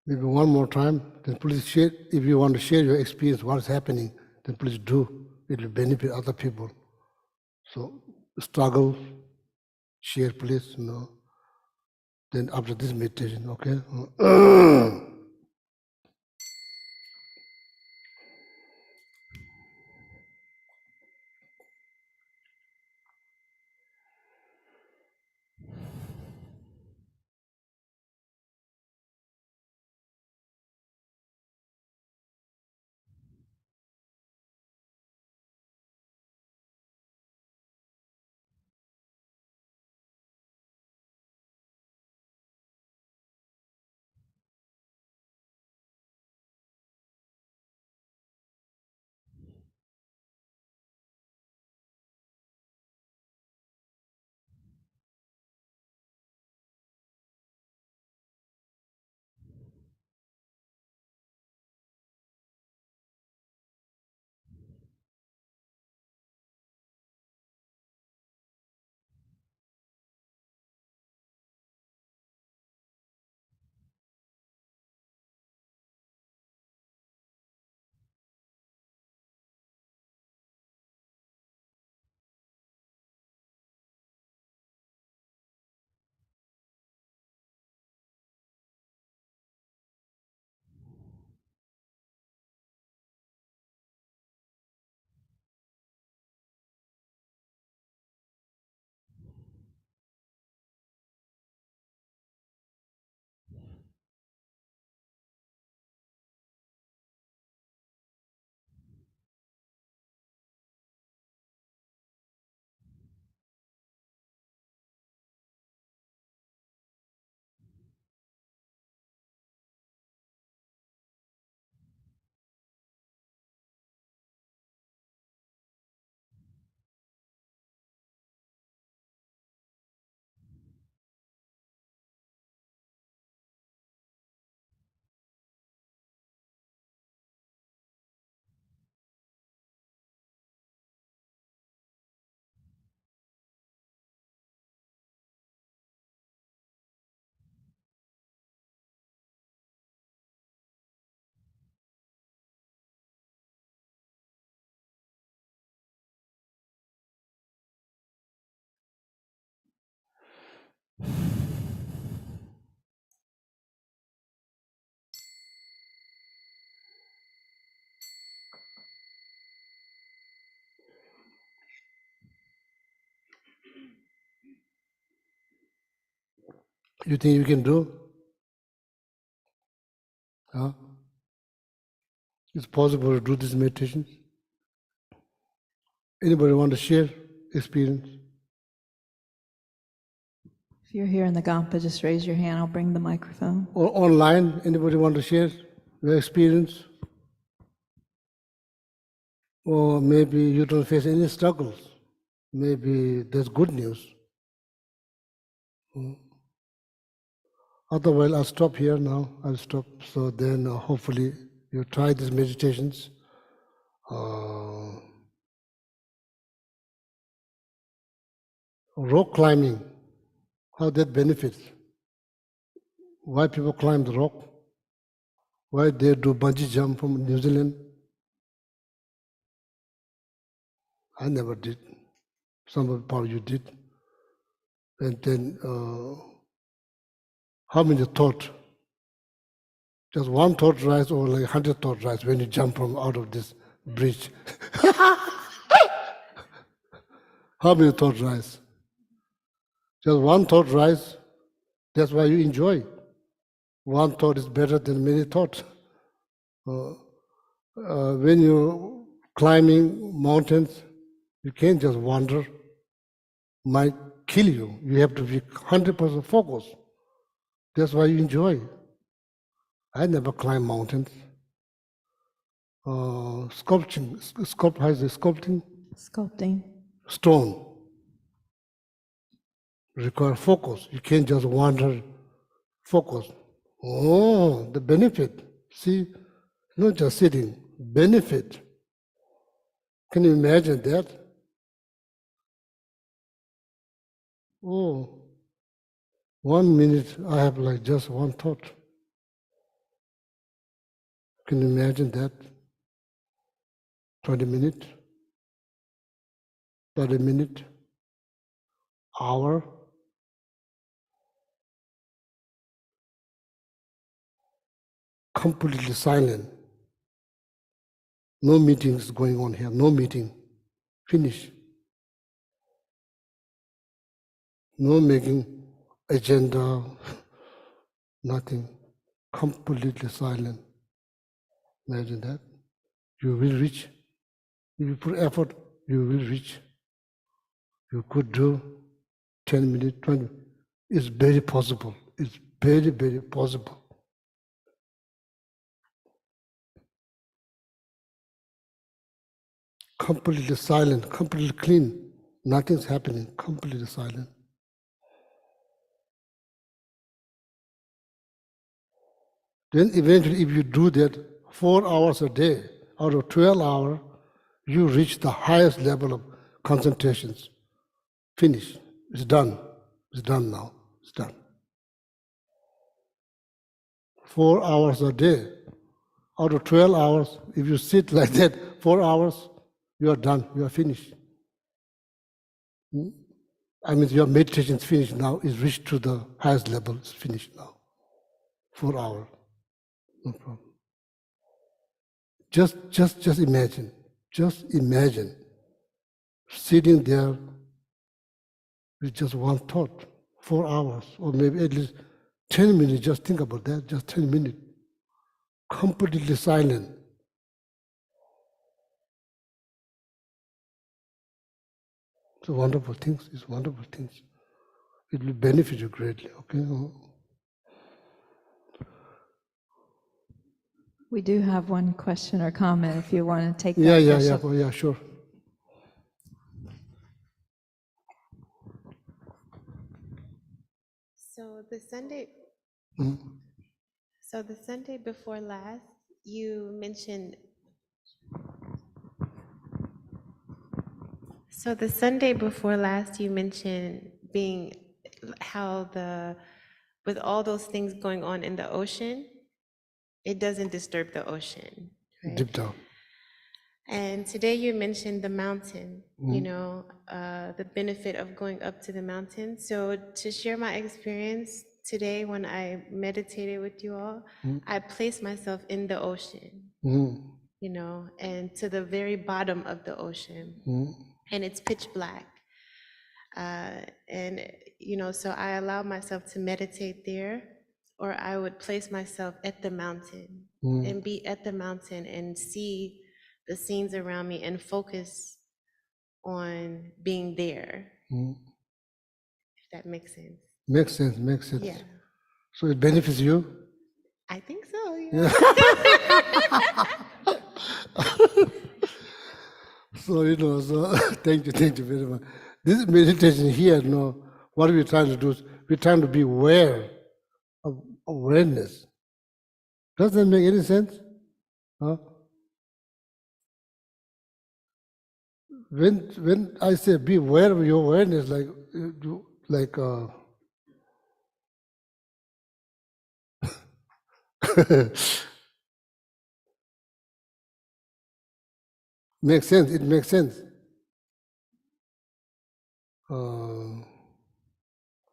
maybe one more time, then please share. If you want to share your experience, what's happening, then please do. It will benefit other people. So struggle, share, please. Then after this meditation, okay. You think you can do? Huh? It's possible to do this meditation. Anybody want to share experience? If you're here in the Gampa, just raise your hand. I'll bring the microphone. Or online, anybody want to share their experience? Or maybe you don't face any struggles. Maybe there's good news. Otherwise, I'll stop here now. I'll stop. So then hopefully you try these meditations. Rock climbing, how that benefits. Why people climb the rock? Why they do bungee jump from New Zealand? I never did. Some of probably you did. And then how many thought? Just one thought rise or like 100 thought rise when you jump from out of this bridge. How many thought rise? Just one thought rise. That's why you enjoy. One thought is better than many thoughts. When you're climbing mountains, you can't just wander. Might kill you. You have to be 100% focused. That's why you enjoy. I never climb mountains. Sculpting, how is it, sculpting? Sculpting. Stone. Require focus. You can't just wander. Focus. Oh, the benefit. See, not just sitting. Benefit. Can you imagine that? Oh, 1 minute I have like just one thought. Can you imagine that? 20 minutes, 30 minutes, hour. Completely silent. No meetings going on here, no meeting. Finish. No making agenda, nothing. Completely silent. Imagine that. You will reach. If you put effort, you will reach. You could do 10 minutes, 20 minutes. It's very possible. It's very, very possible. Completely silent, completely clean. Nothing's happening, completely silent. Then eventually, if you do that 4 hours a day, out of 12 hours, you reach the highest level of concentrations. Finish. It's done. It's done now. It's done. 4 hours a day, out of 12 hours, if you sit like that 4 hours, you are done. You are finished. I mean, your meditation is finished now. It's reached to the highest level. It's finished now. 4 hours. No problem. Just imagine. Just imagine sitting there with just one thought, 4 hours, or maybe at least 10 minutes. Just think about that. Just 10 minutes. Completely silent. It's wonderful things. It's wonderful things. It will benefit you greatly. Okay. We do have one question or comment if you want to take that. Yeah, sure. So the Sunday, Mhm. so the Sunday before last, you mentioned. So the Sunday before last, you mentioned being how with all those things going on in the ocean, it doesn't disturb the ocean. Right? Deep down. And today you mentioned the mountain, the benefit of going up to the mountain. So to share my experience today when I meditated with you all, I placed myself in the ocean, and to the very bottom of the ocean. And it's pitch black. So I allow myself to meditate there, or I would place myself at the mountain and be at the mountain and see the scenes around me and focus on being there. If that makes sense. Makes sense. Yeah, So it benefits you? I think so. Yeah. So, thank you very much. This meditation here, what we're trying to do is we're trying to be aware of awareness. Does that make any sense? Huh? When I say be aware of your awareness, makes sense. It makes sense. You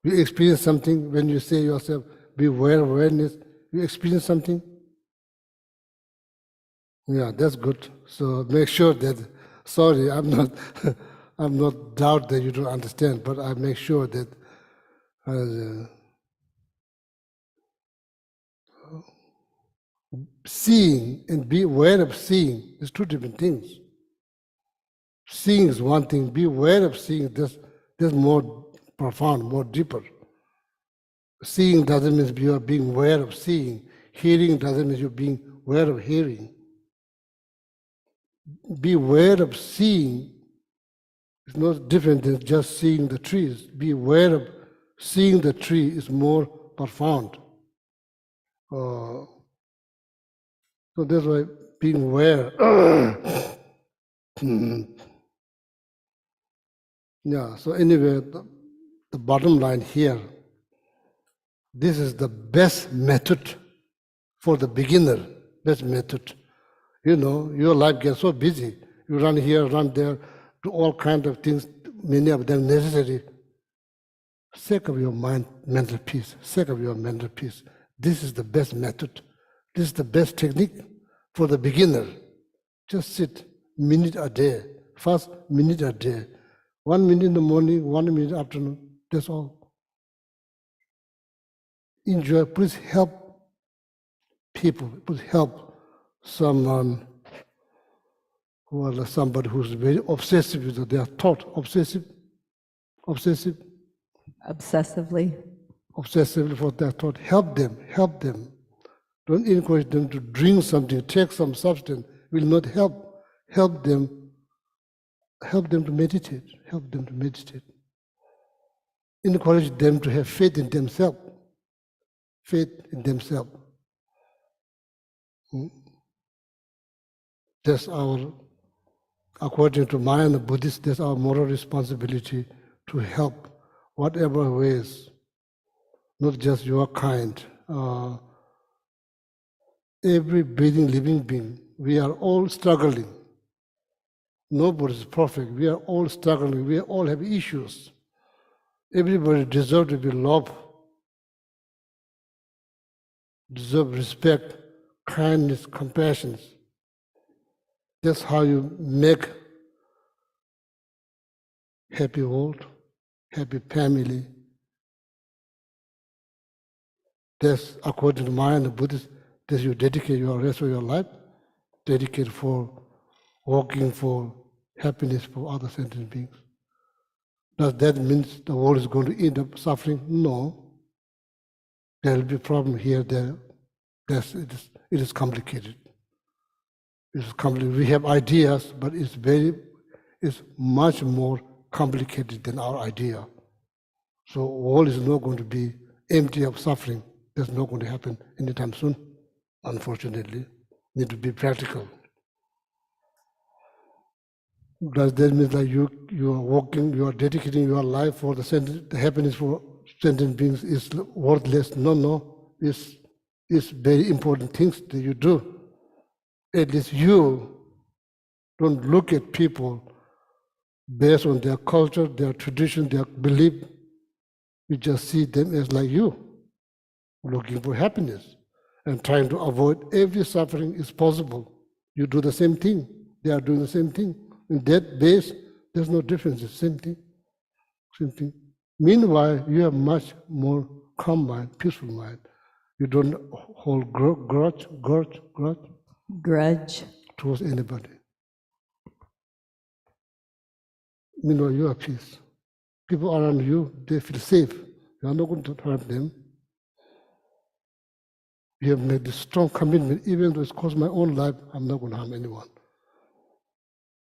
experience something when you say yourself, be aware of awareness. You experience something. Yeah, that's good. So make sure that. Sorry, I'm not. I'm not doubt that you don't understand, but I make sure that. Seeing and be aware of seeing is two different things. Seeing is one thing. Be aware of seeing. That's more profound, more deeper. Seeing doesn't mean you are being aware of seeing. Hearing doesn't mean you're being aware of hearing. Be aware of seeing is not different than just seeing the trees. Be aware of seeing the tree is more profound. So that's why being aware. Yeah, so anyway, the bottom line here, this is the best method for the beginner. best method. You know, your life gets so busy. You run here, run there, do all kinds of things, many of them necessary. Sake of your mind, mental peace, sake of your mental peace. This is the best method. This is the best technique for the beginner. Just sit, minute a day, first minute a day. 1 minute in the morning, 1 minute afternoon, that's all. Enjoy, please help people, please help someone who are somebody who's very obsessive with their thought, obsessive, Obsessively. obsessively for their thought. Help them, help them. Don't encourage them to drink something, take some substance, will not help. Help them to meditate, help them to meditate. Encourage them to have faith in themselves, faith in themselves. That's our, according to Maya and the Buddhists, that's our moral responsibility to help whatever ways, not just your kind. Every breathing, living being, we are all struggling. Nobody is perfect. We are all struggling. We all have issues. Everybody deserves to be loved, deserve respect, kindness, compassion. That's how you make happy world, happy family. That's according to Maya and the Buddhists, that you dedicate your rest of your life, dedicate for working for happiness for other sentient beings. Does that mean the world is going to end up suffering? No. There will be problem here, there. It is complicated. It's complicated. We have ideas, but it's much more complicated than our idea. So world is not going to be empty of suffering. That's not going to happen anytime soon, unfortunately. Need to be practical. Does that mean that you are working, you are dedicating your life for the happiness for sentient beings is worthless? No. It's very important things that you do. At least you don't look at people based on their culture, their tradition, their belief. You just see them as like you, looking for happiness and trying to avoid every suffering is possible. You do the same thing. They are doing the same thing. In that base, there's no difference. It's the same thing. Same thing. Meanwhile, you have much more calm mind, peaceful mind. You don't hold grudge towards anybody. Meanwhile, you are peace. People around you, they feel safe. You are not going to hurt them. You have made a strong commitment, even though it's cost my own life, I'm not going to harm anyone.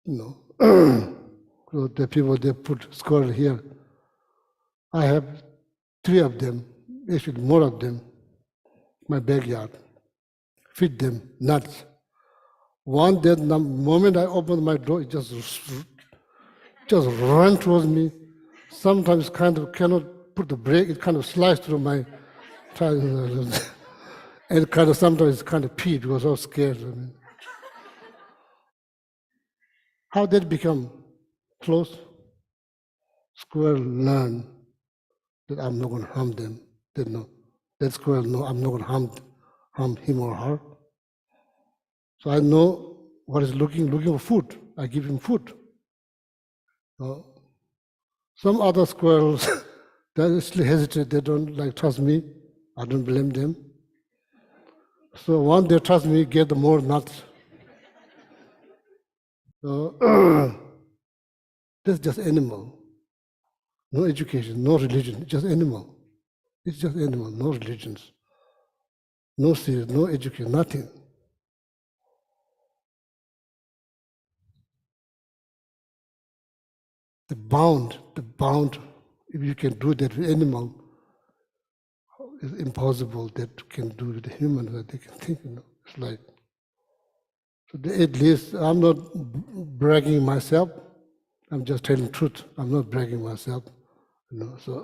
No. So the people, they put squirrel here. I have 3 of them, actually more of them, my backyard. Feed them nuts. One day, the moment I opened my door, it just ran towards me. Sometimes kind of cannot put the brake, it kind of sliced through my tires. And kind of sometimes it's kind of peed because I was scared. How did it become close? Squirrel learn that I'm not going to harm them. They know. That squirrel know I'm not going to harm him or her. So I know what is looking for food. I give him food. Some other squirrels, they still hesitate. They don't trust me. I don't blame them. So one they trust me, get the more nuts. So that's just animal. No education, no religion, just animal. It's just animal, no religions. No serious, no education, nothing. The bound, if you can do that with animal, it's impossible that can do with the human that they can think, It's like, so at least I'm not bragging myself, I'm just telling the truth. I'm not bragging myself, So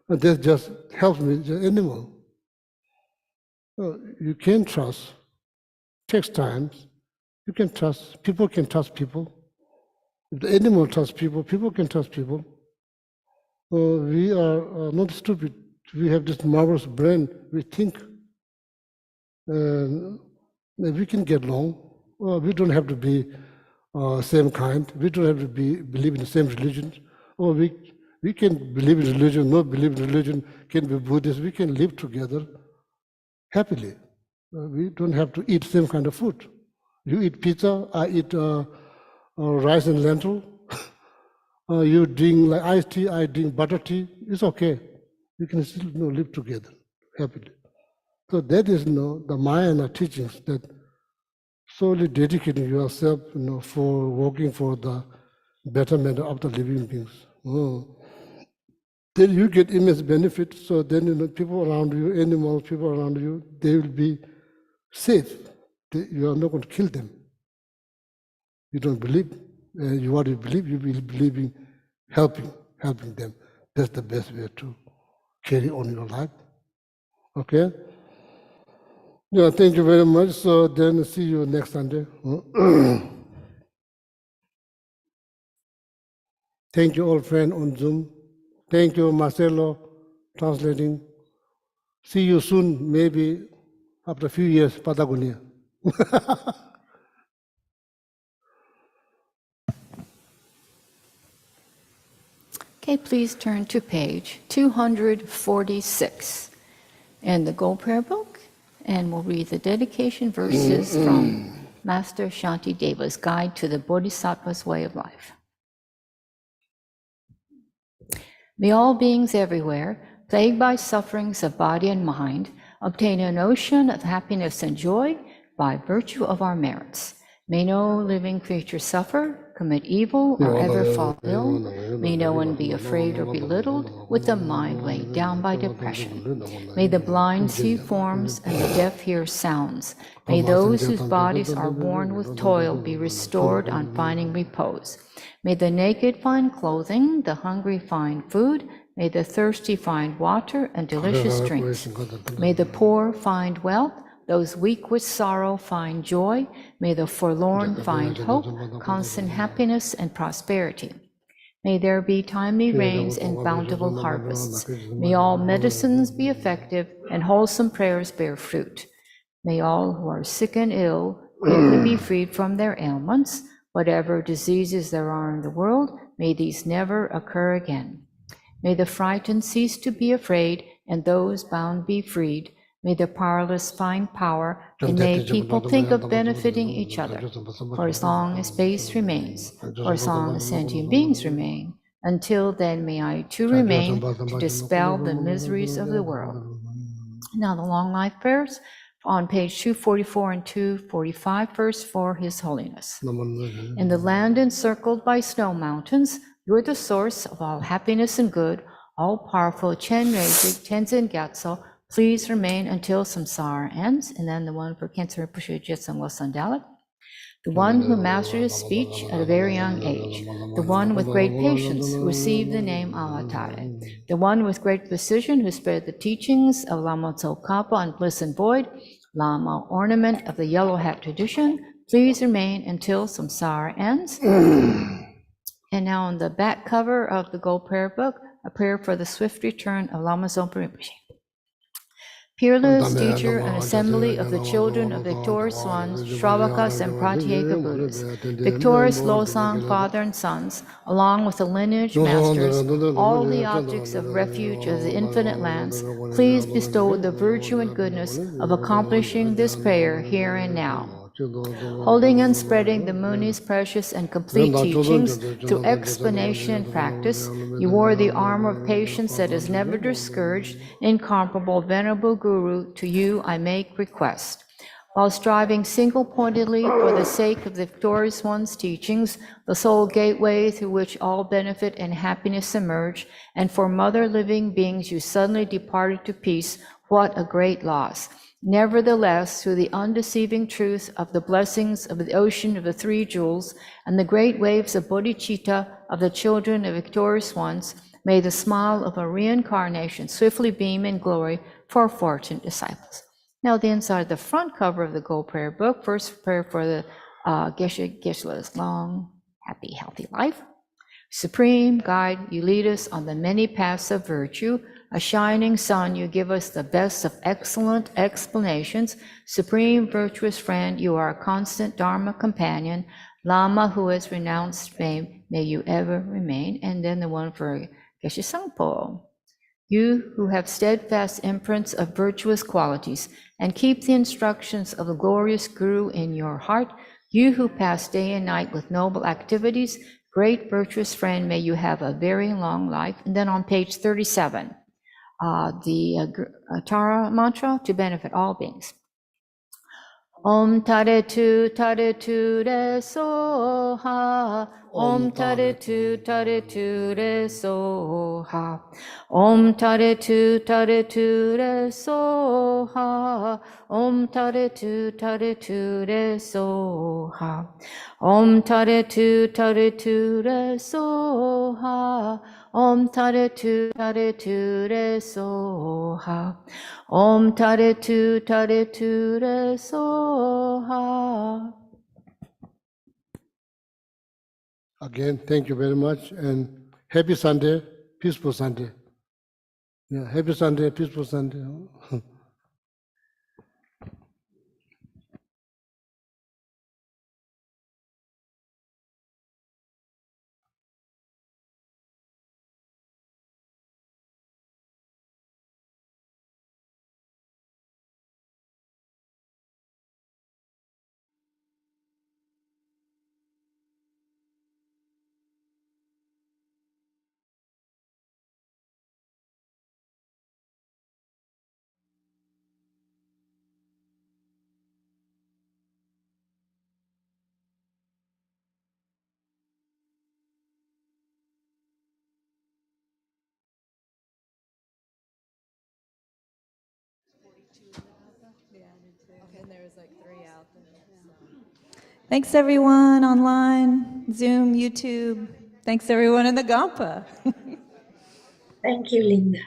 and that just helps me, just animal. You can trust. takes time. You can trust, people can trust people. If the animal trusts people, people can trust people. We are not stupid. We have this marvelous brain. We think we can get along. We don't have to be same kind. We don't have to believe in the same religion. Or we can believe in religion, not believe in religion, can be Buddhist. We can live together happily. We don't have to eat same kind of food. You eat pizza, I eat rice and lentil. You drink like iced tea, I drink butter tea. It's okay. We can still live together happily. So that is the Mahayana teachings that solely dedicating yourself for working for the betterment of the living beings. Then you get immense benefit. So then people around you, animals, people around you, they will be safe. You are not going to kill them. You don't believe. What you believe, you will believe in helping them. That's the best way to carry on your life. Okay? Yeah, thank you very much. So then see you next Sunday. Thank you all friends on Zoom. Thank you, Marcelo, translating. See you soon, maybe after a few years, Patagonia. Okay, please turn to page 246 in the Gold Prayer Book, and we'll read the dedication verses from Master Shanti Deva's Guide to the Bodhisattva's Way of Life. May all beings everywhere, plagued by sufferings of body and mind, obtain an ocean of happiness and joy by virtue of our merits. May no living creature suffer, commit evil, or ever fall ill. May no one be afraid or belittled, with the mind weighed down by depression. May the blind see forms and the deaf hear sounds. May those whose bodies are worn with toil be restored on finding repose. May the naked find clothing, the hungry find food. May the thirsty find water and delicious drinks. May the poor find wealth, those weak with sorrow find joy. May the forlorn find hope, constant happiness and prosperity. May there be timely rains and bountiful harvests. May all medicines be effective and wholesome prayers bear fruit. May all who are sick and ill quickly be freed from their ailments. Whatever diseases there are in the world, may these never occur again. May the frightened cease to be afraid, and those bound be freed. May the powerless find power, and may people think of benefiting each other. For as long as space remains, for as long as sentient beings remain, until then may I too remain to dispel the miseries of the world. Now the long life prayers on page 244 and 245, verse for His Holiness. In the land encircled by snow mountains, you are the source of all happiness and good. All-powerful Chen Reizig Tenzin Gyatso, please remain until samsara ends. And then the one for Cancer Pushu Jitsang Wasan Dalit. The one who mastered his speech at a very young age. The one with great patience who received the name Avatare. The one with great precision who spread the teachings of Lama Tsongkhapa on bliss and void. Lama ornament of the yellow hat tradition. Please remain until samsara ends. And now on the back cover of the Gold Prayer Book, a prayer for the swift return of Lama Zopa Rinpoche. Peerless teacher and assembly of the children of victorious ones, Shravakas and Pratyeka Buddhas, victorious Losang father and sons, along with the lineage masters, all the objects of refuge of the infinite lands, please bestow the virtue and goodness of accomplishing this prayer here and now. Holding and spreading the Muni's precious and complete teachings through explanation and practice, you wore the armor of patience that is never discouraged. Incomparable Venerable Guru, to you I make request. While striving single-pointedly for the sake of the victorious one's teachings, the sole gateway through which all benefit and happiness emerge, and for mother living beings you suddenly departed to peace, what a great loss. Nevertheless, through the undeceiving truth of the blessings of the ocean of the three jewels and the great waves of bodhicitta of the children of victorious ones, may the smile of a reincarnation swiftly beam in glory for fortunate disciples. Now, the inside of the front cover of the Gold Prayer Book, first prayer for the Geshe-la's long, happy, healthy life. Supreme Guide, you lead us on the many paths of virtue. A shining sun, you give us the best of excellent explanations. Supreme virtuous friend, you are a constant Dharma companion. Lama who has renounced fame, may you ever remain. And then the one for Geshe Sangpo. You who have steadfast imprints of virtuous qualities and keep the instructions of the glorious Guru in your heart, you who pass day and night with noble activities, great virtuous friend, may you have a very long life. And then on page 37, the Tara mantra to benefit all beings. Om Tare Tu Re Soha. Om Tare Tu Re Soha. Om Tare Tu Re Soha. Om Tare Tu Re Soha. Om Tare Tu Re Soha. Om Tare Tu Re Soha. Om Tare Tu Re Soha. Again, thank you very much, and happy Sunday, peaceful Sunday. Yeah, happy Sunday, peaceful Sunday. Thanks, everyone online, Zoom, YouTube. Thanks, everyone in the Gampa. Thank you, Linda.